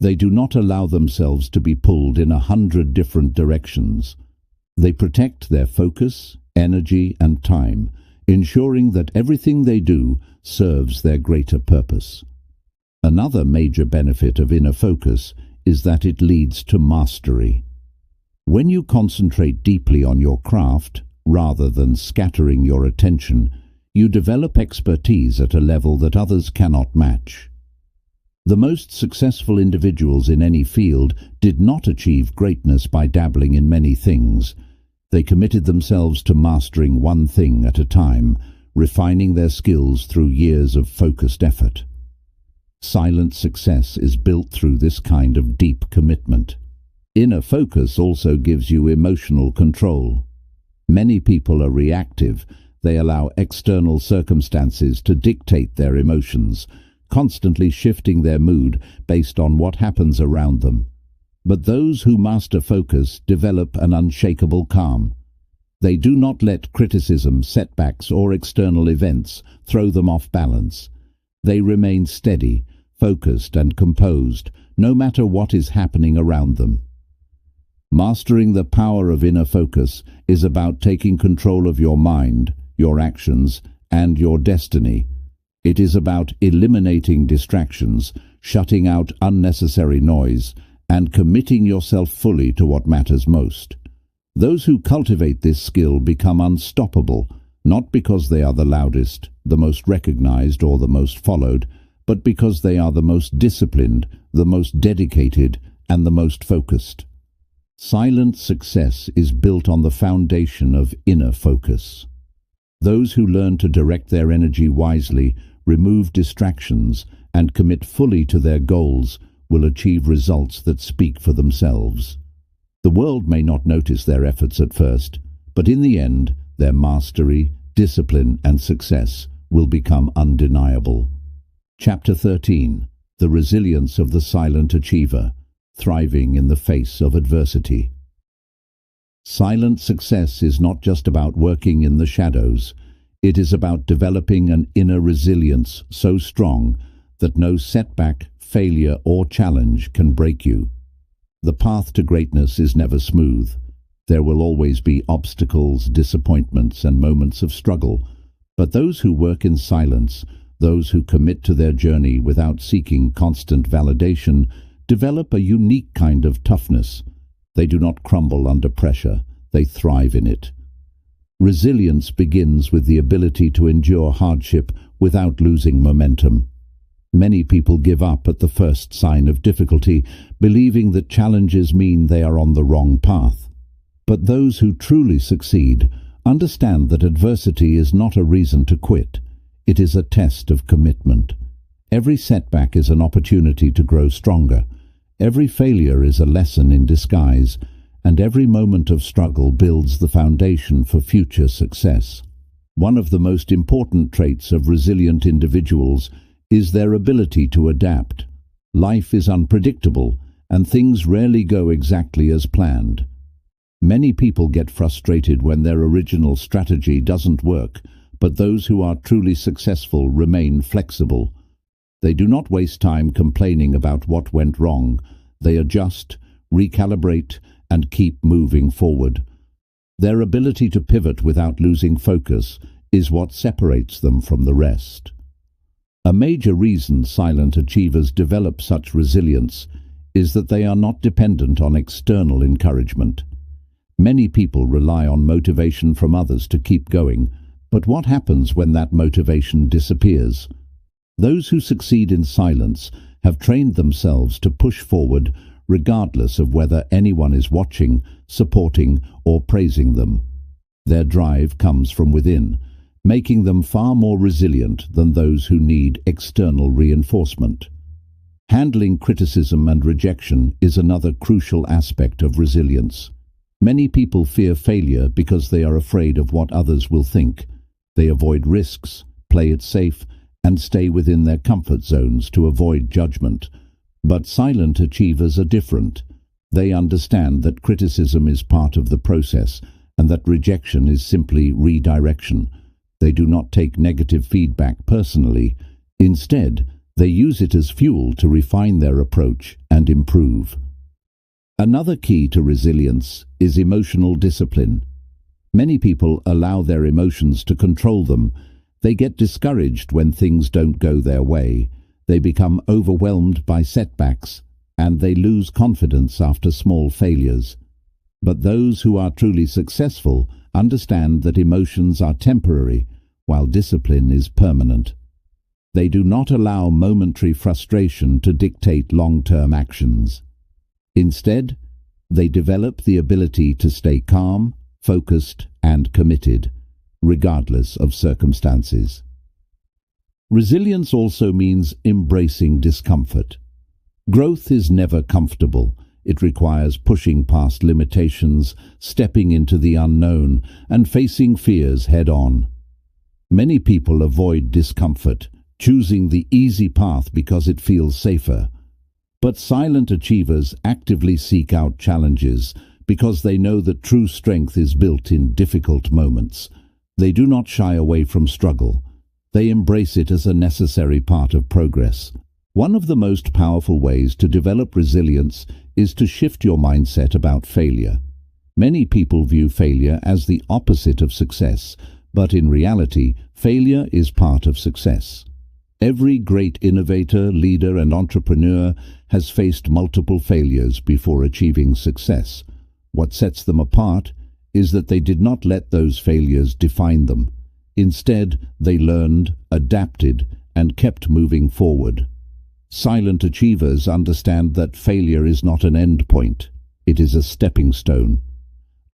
They do not allow themselves to be pulled in 100 different directions. They protect their focus, energy, and time, ensuring that everything they do serves their greater purpose. Another major benefit of inner focus is that it leads to mastery. When you concentrate deeply on your craft, rather than scattering your attention, you develop expertise at a level that others cannot match. The most successful individuals in any field did not achieve greatness by dabbling in many things. They committed themselves to mastering one thing at a time, refining their skills through years of focused effort. Silent success is built through this kind of deep commitment. Inner focus also gives you emotional control. Many people are reactive. They allow external circumstances to dictate their emotions, constantly shifting their mood based on what happens around them. But those who master focus develop an unshakable calm. They do not let criticism, setbacks, or external events throw them off balance. They remain steady, focused and composed, no matter what is happening around them. Mastering the power of inner focus is about taking control of your mind, your actions, and your destiny. It is about eliminating distractions, shutting out unnecessary noise, and committing yourself fully to what matters most. Those who cultivate this skill become unstoppable, not because they are the loudest, the most recognized, or the most followed, but because they are the most disciplined, the most dedicated, and the most focused. Silent success is built on the foundation of inner focus. Those who learn to direct their energy wisely, remove distractions, and commit fully to their goals will achieve results that speak for themselves. The world may not notice their efforts at first, but in the end, their mastery, discipline, and success will become undeniable. Chapter 13. The Resilience of the Silent Achiever, Thriving in the Face of Adversity. Silent success is not just about working in the shadows. It is about developing an inner resilience so strong that no setback, failure, or challenge can break you. The path to greatness is never smooth. There will always be obstacles, disappointments, and moments of struggle. But those who work in silence, those who commit to their journey without seeking constant validation, develop a unique kind of toughness. They do not crumble under pressure, they thrive in it. Resilience begins with the ability to endure hardship without losing momentum. Many people give up at the first sign of difficulty, believing that challenges mean they are on the wrong path. But those who truly succeed understand that adversity is not a reason to quit. It is a test of commitment. Every setback is an opportunity to grow stronger. Every failure is a lesson in disguise, and every moment of struggle builds the foundation for future success. One of the most important traits of resilient individuals is their ability to adapt. Life is unpredictable, and things rarely go exactly as planned. Many people get frustrated when their original strategy doesn't work, but those who are truly successful remain flexible. They do not waste time complaining about what went wrong. They adjust, recalibrate, and keep moving forward. Their ability to pivot without losing focus is what separates them from the rest. A major reason silent achievers develop such resilience is that they are not dependent on external encouragement. Many people rely on motivation from others to keep going, but what happens when that motivation disappears? Those who succeed in silence have trained themselves to push forward regardless of whether anyone is watching, supporting, or praising them. Their drive comes from within, making them far more resilient than those who need external reinforcement. Handling criticism and rejection is another crucial aspect of resilience. Many people fear failure because they are afraid of what others will think. They avoid risks, play it safe, and stay within their comfort zones to avoid judgment. But silent achievers are different. They understand that criticism is part of the process and that rejection is simply redirection. They do not take negative feedback personally. Instead, they use it as fuel to refine their approach and improve. Another key to resilience is emotional discipline. Many people allow their emotions to control them. They get discouraged when things don't go their way. They become overwhelmed by setbacks, and they lose confidence after small failures. But those who are truly successful understand that emotions are temporary, while discipline is permanent. They do not allow momentary frustration to dictate long-term actions. Instead, they develop the ability to stay calm, focused, and committed, regardless of circumstances. Resilience also means embracing discomfort. Growth is never comfortable. It requires pushing past limitations, stepping into the unknown, and facing fears head-on. Many people avoid discomfort, choosing the easy path because it feels safer. But silent achievers actively seek out challenges because they know that true strength is built in difficult moments. They do not shy away from struggle. They embrace it as a necessary part of progress. One of the most powerful ways to develop resilience is to shift your mindset about failure. Many people view failure as the opposite of success, but in reality, failure is part of success. Every great innovator, leader, and entrepreneur has faced multiple failures before achieving success. What sets them apart is that they did not let those failures define them. Instead, they learned, adapted, and kept moving forward. Silent achievers understand that failure is not an end point. It is a stepping stone.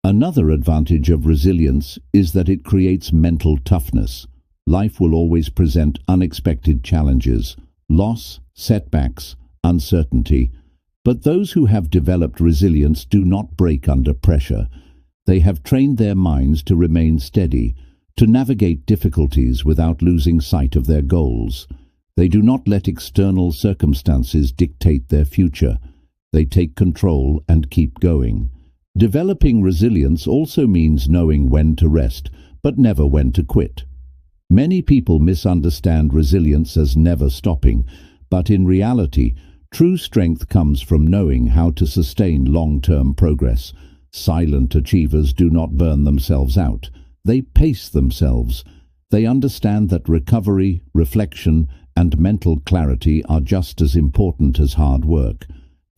Another advantage of resilience is that it creates mental toughness. Life will always present unexpected challenges, loss, setbacks, uncertainty. But those who have developed resilience do not break under pressure. They have trained their minds to remain steady, to navigate difficulties without losing sight of their goals. They do not let external circumstances dictate their future. They take control and keep going. Developing resilience also means knowing when to rest, but never when to quit. Many people misunderstand resilience as never stopping, but in reality, true strength comes from knowing how to sustain long-term progress. Silent achievers do not burn themselves out. They pace themselves. They understand that recovery, reflection, and mental clarity are just as important as hard work.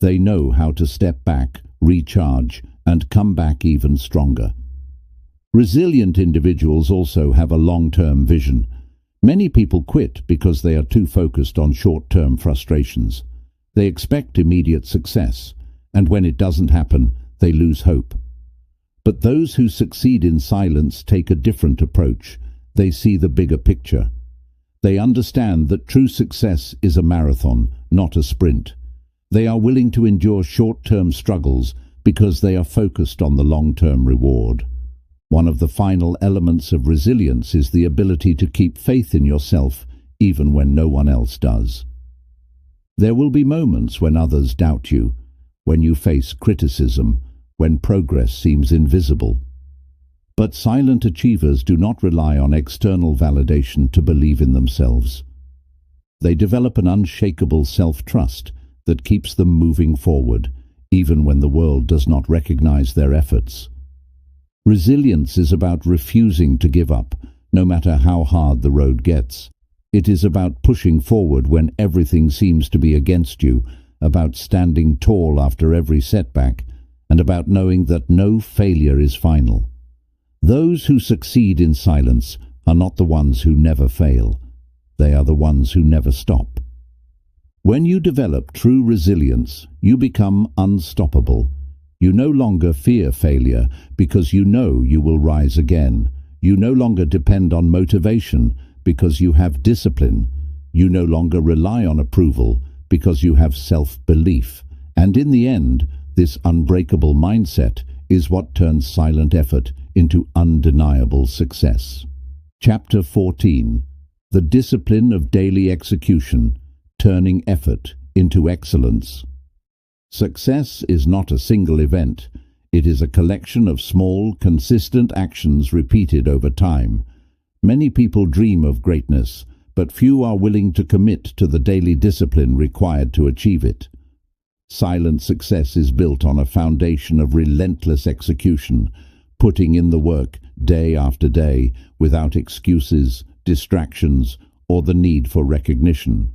They know how to step back, recharge, and come back even stronger. Resilient individuals also have a long-term vision. Many people quit because they are too focused on short-term frustrations. They expect immediate success, and when it doesn't happen, they lose hope. But those who succeed in silence take a different approach. They see the bigger picture. They understand that true success is a marathon, not a sprint. They are willing to endure short-term struggles because they are focused on the long-term reward. One of the final elements of resilience is the ability to keep faith in yourself even when no one else does. There will be moments when others doubt you, when you face criticism, when progress seems invisible. But silent achievers do not rely on external validation to believe in themselves. They develop an unshakable self-trust that keeps them moving forward, even when the world does not recognize their efforts. Resilience is about refusing to give up, no matter how hard the road gets. It is about pushing forward when everything seems to be against you, about standing tall after every setback, and about knowing that no failure is final. Those who succeed in silence are not the ones who never fail. They are the ones who never stop. When you develop true resilience, you become unstoppable. You no longer fear failure because you know you will rise again. You no longer depend on motivation because you have discipline. You no longer rely on approval because you have self-belief. And in the end, this unbreakable mindset is what turns silent effort into undeniable success. Chapter 14. The Discipline of Daily Execution, Turning Effort into Excellence. Success is not a single event. It is a collection of small, consistent actions repeated over time. Many people dream of greatness, but few are willing to commit to the daily discipline required to achieve it. Silent success is built on a foundation of relentless execution, putting in the work day after day without excuses, distractions, or the need for recognition.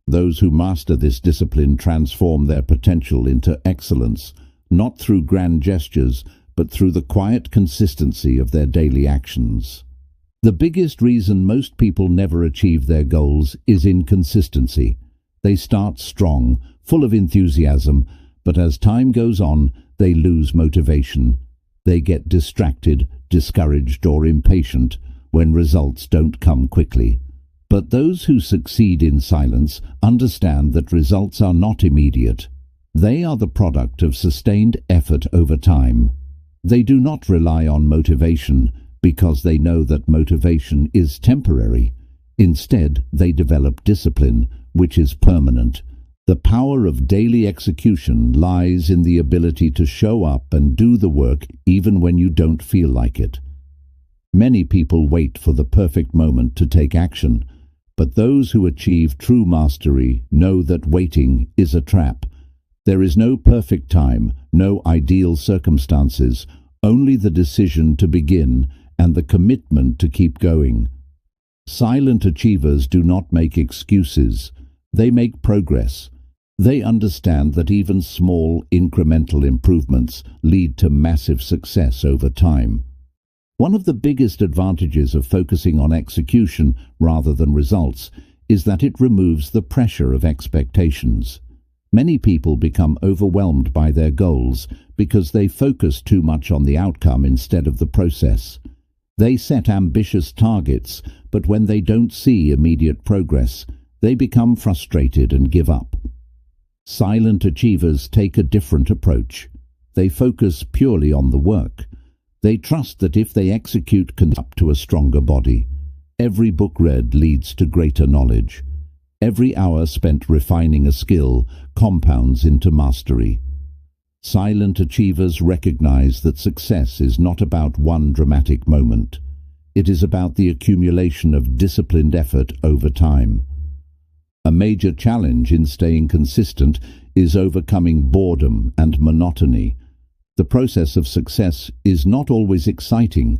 Those who master this discipline transform their potential into excellence, not through grand gestures, but through the quiet consistency of their daily actions. The biggest reason most people never achieve their goals is inconsistency. They start strong, full of enthusiasm, but as time goes on, they lose motivation. They get distracted, discouraged, or impatient when results don't come quickly. But those who succeed in silence understand that results are not immediate. They are the product of sustained effort over time. They do not rely on motivation because they know that motivation is temporary. Instead, they develop discipline, which is permanent. The power of daily execution lies in the ability to show up and do the work even when you don't feel like it. Many people wait for the perfect moment to take action, But those who achieve true mastery know that waiting is a trap. There is no perfect time, no ideal circumstances, only the decision to begin and the commitment to keep going. Silent achievers do not make excuses. They make progress. They understand that even small, incremental improvements lead to massive success over time. One of the biggest advantages of focusing on execution rather than results is that it removes the pressure of expectations. Many people become overwhelmed by their goals because they focus too much on the outcome instead of the process. They set ambitious targets, but when they don't see immediate progress, they become frustrated and give up. Silent achievers take a different approach. They focus purely on the work. They trust that if they execute up to a stronger body. Every book read leads to greater knowledge. Every hour spent refining a skill compounds into mastery. Silent achievers recognize that success is not about one dramatic moment. It is about the accumulation of disciplined effort over time. A major challenge in staying consistent is overcoming boredom and monotony. The process of success is not always exciting.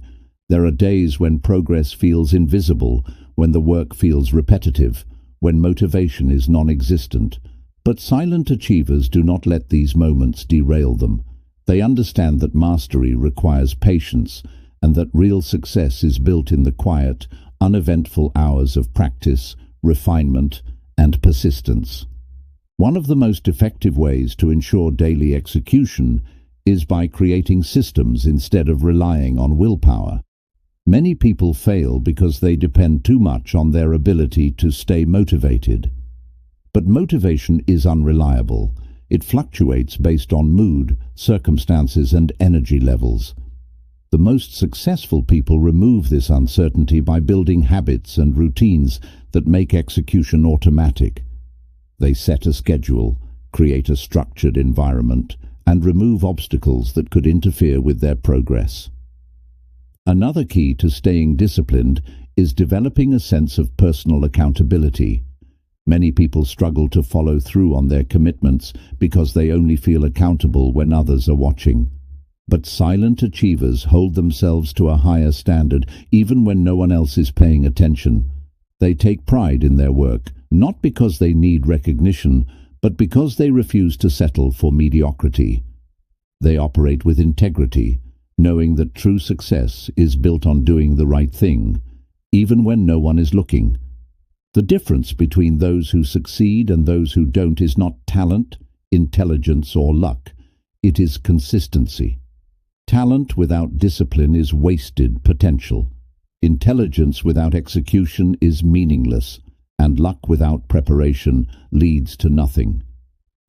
There are days when progress feels invisible, when the work feels repetitive, when motivation is non-existent. But silent achievers do not let these moments derail them. They understand that mastery requires patience and that real success is built in the quiet, uneventful hours of practice, refinement, and persistence. One of the most effective ways to ensure daily execution is by creating systems instead of relying on willpower. Many people fail because they depend too much on their ability to stay motivated. But motivation is unreliable. It fluctuates based on mood, circumstances, and energy levels. The most successful people remove this uncertainty by building habits and routines that make execution automatic. They set a schedule, create a structured environment, and remove obstacles that could interfere with their progress. Another key to staying disciplined is developing a sense of personal accountability. Many people struggle to follow through on their commitments because they only feel accountable when others are watching. But silent achievers hold themselves to a higher standard even when no one else is paying attention. They take pride in their work, not because they need recognition, but because they refuse to settle for mediocrity. They operate with integrity, knowing that true success is built on doing the right thing, even when no one is looking. The difference between those who succeed and those who don't is not talent, intelligence, or luck. It is consistency. Talent without discipline is wasted potential. Intelligence without execution is meaningless, and luck without preparation leads to nothing.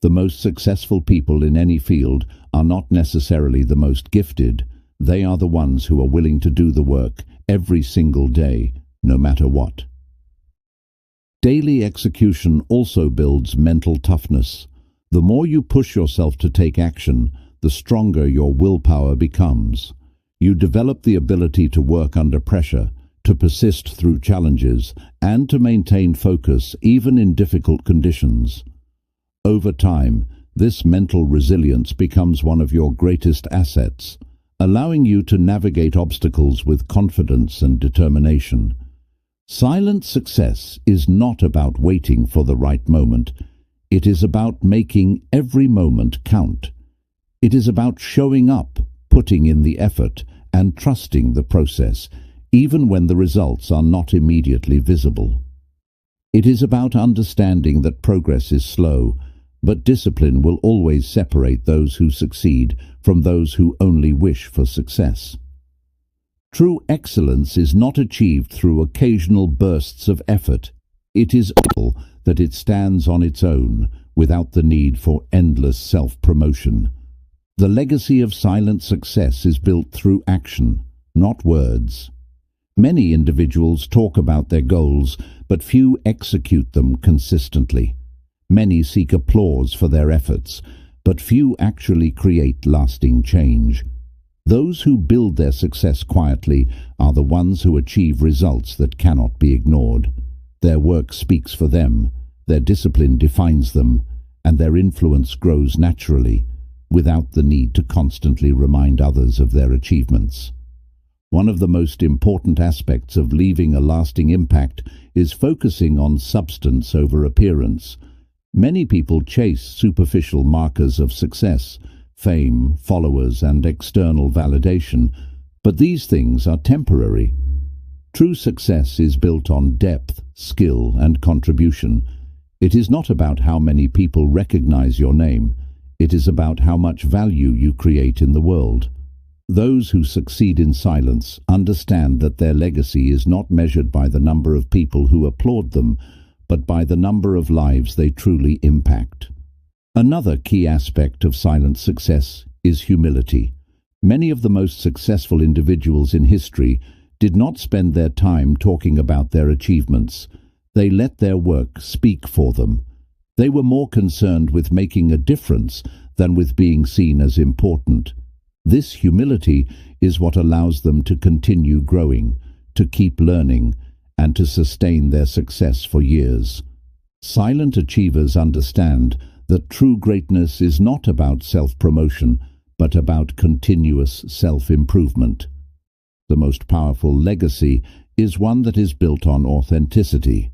The most successful people in any field are not necessarily the most gifted. They are the ones who are willing to do the work every single day, no matter what. Daily execution also builds mental toughness. The more you push yourself to take action, the stronger your willpower becomes. You develop the ability to work under pressure, to persist through challenges, and to maintain focus even in difficult conditions. Over time, this mental resilience becomes one of your greatest assets, allowing you to navigate obstacles with confidence and determination. Silent success is not about waiting for the right moment. It is about making every moment count. It is about showing up, putting in the effort, and trusting the process, even when the results are not immediately visible. It is about understanding that progress is slow, but discipline will always separate those who succeed from those who only wish for success. True excellence is not achieved through occasional bursts of effort. It is all that it stands on its own, without the need for endless self-promotion. The legacy of silent success is built through action, not words. Many individuals talk about their goals, but few execute them consistently. Many seek applause for their efforts, but few actually create lasting change. Those who build their success quietly are the ones who achieve results that cannot be ignored. Their work speaks for them, their discipline defines them, and their influence grows naturally, without the need to constantly remind others of their achievements. One of the most important aspects of leaving a lasting impact is focusing on substance over appearance. Many people chase superficial markers of success, fame, followers, and external validation, but these things are temporary. True success is built on depth, skill, and contribution. It is not about how many people recognize your name. It is about how much value you create in the world. Those who succeed in silence understand that their legacy is not measured by the number of people who applaud them, but by the number of lives they truly impact. Another key aspect of silent success is humility. Many of the most successful individuals in history did not spend their time talking about their achievements. They let their work speak for them. They were more concerned with making a difference than with being seen as important. This humility is what allows them to continue growing, to keep learning, and to sustain their success for years. Silent achievers understand that true greatness is not about self-promotion, but about continuous self-improvement. The most powerful legacy is one that is built on authenticity.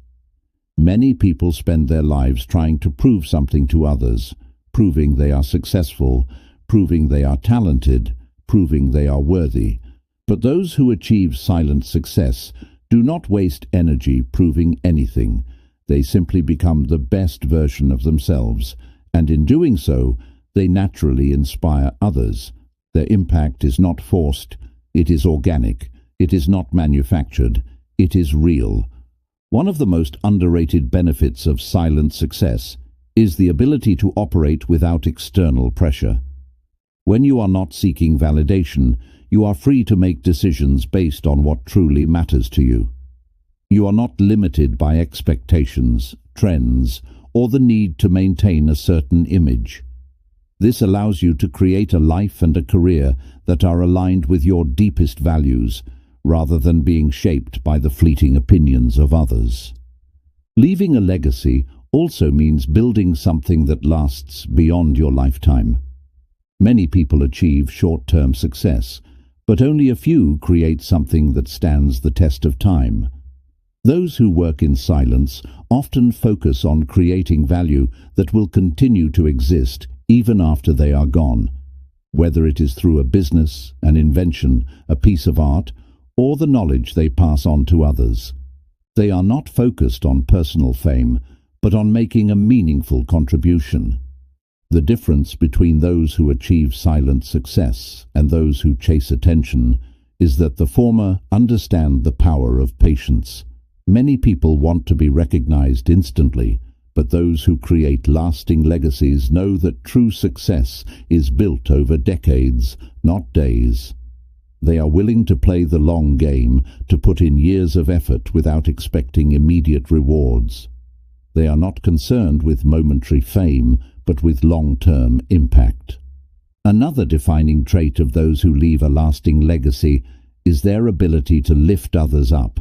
Many people spend their lives trying to prove something to others, proving they are successful, proving they are talented, proving they are worthy. But those who achieve silent success do not waste energy proving anything. They simply become the best version of themselves, and in doing so, they naturally inspire others. Their impact is not forced, it is organic, it is not manufactured, it is real. One of the most underrated benefits of silent success is the ability to operate without external pressure. When you are not seeking validation, you are free to make decisions based on what truly matters to you. You are not limited by expectations, trends, or the need to maintain a certain image. This allows you to create a life and a career that are aligned with your deepest values, rather than being shaped by the fleeting opinions of others. Leaving a legacy also means building something that lasts beyond your lifetime. Many people achieve short-term success, but only a few create something that stands the test of time. Those who work in silence often focus on creating value that will continue to exist even after they are gone, whether it is through a business, an invention, a piece of art, or the knowledge they pass on to others. They are not focused on personal fame, but on making a meaningful contribution. The difference between those who achieve silent success and those who chase attention is that the former understand the power of patience. Many people want to be recognized instantly, but those who create lasting legacies know that true success is built over decades, not days. They are willing to play the long game, to put in years of effort without expecting immediate rewards. They are not concerned with momentary fame, but with long-term impact. Another defining trait of those who leave a lasting legacy is their ability to lift others up.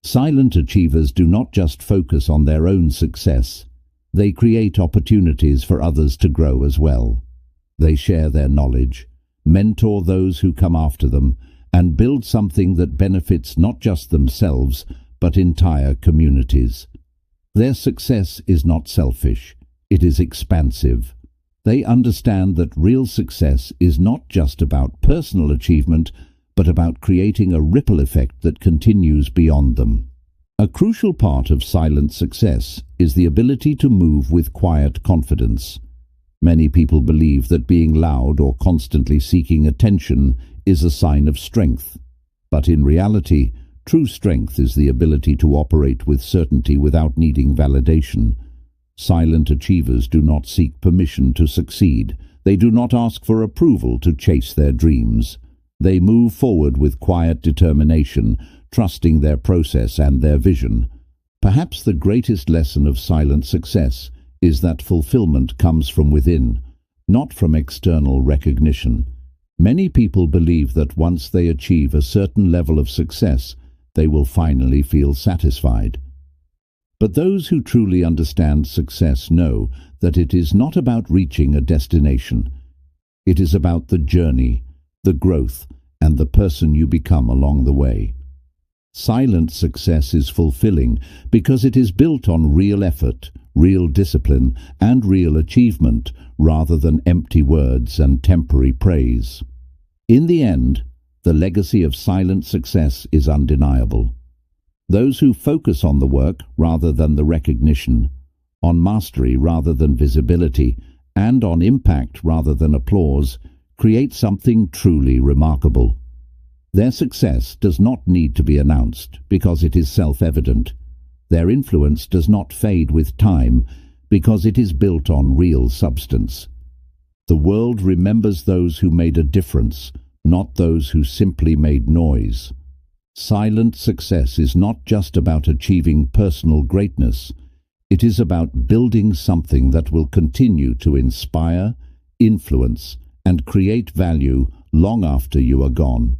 Silent achievers do not just focus on their own success. They create opportunities for others to grow as well. They share their knowledge, mentor those who come after them, and build something that benefits not just themselves, but entire communities. Their success is not selfish, it is expansive. They understand that real success is not just about personal achievement, but about creating a ripple effect that continues beyond them. A crucial part of silent success is the ability to move with quiet confidence. Many people believe that being loud or constantly seeking attention is a sign of strength. But in reality, true strength is the ability to operate with certainty without needing validation. Silent achievers do not seek permission to succeed. They do not ask for approval to chase their dreams. They move forward with quiet determination, trusting their process and their vision. Perhaps the greatest lesson of silent success is that fulfillment comes from within, not from external recognition. Many people believe that once they achieve a certain level of success, they will finally feel satisfied. But those who truly understand success know that it is not about reaching a destination. It is about the journey, the growth, and the person you become along the way. Silent success is fulfilling because it is built on real effort, real discipline, and real achievement, rather than empty words and temporary praise. In the end, the legacy of silent success is undeniable. Those who focus on the work rather than the recognition, on mastery rather than visibility, and on impact rather than applause, create something truly remarkable. Their success does not need to be announced because it is self-evident. Their influence does not fade with time because it is built on real substance. The world remembers those who made a difference, not those who simply made noise. Silent success is not just about achieving personal greatness. It is about building something that will continue to inspire, influence, and create value long after you are gone.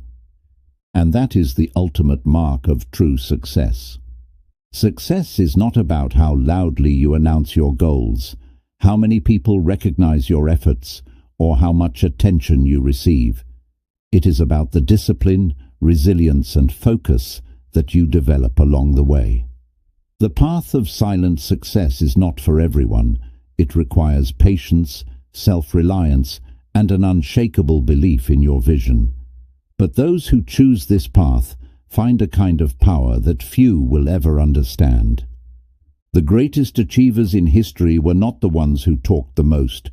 And that is the ultimate mark of true success. Success is not about how loudly you announce your goals, how many people recognize your efforts, or how much attention you receive. It is about the discipline, resilience, and focus that you develop along the way. The path of silent success is not for everyone. It requires patience, self-reliance, and an unshakable belief in your vision. But those who choose this path find a kind of power that few will ever understand. The greatest achievers in history were not the ones who talked the most.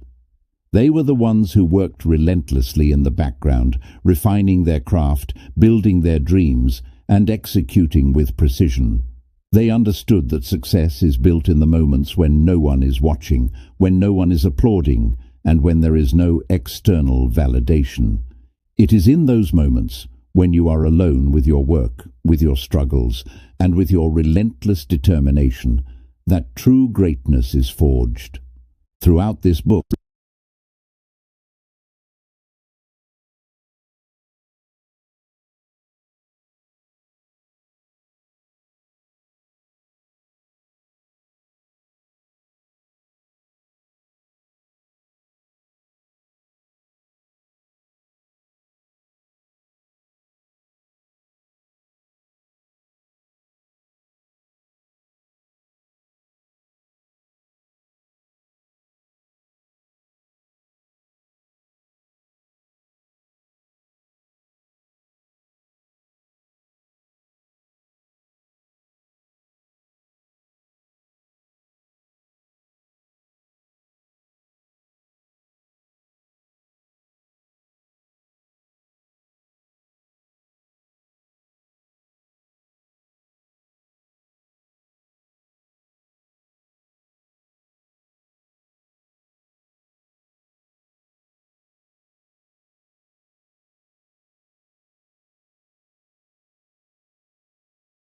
They were the ones who worked relentlessly in the background, refining their craft, building their dreams, and executing with precision. They understood that success is built in the moments when no one is watching, when no one is applauding, and when there is no external validation. It is in those moments, when you are alone with your work, with your struggles, and with your relentless determination, that true greatness is forged. Throughout this book,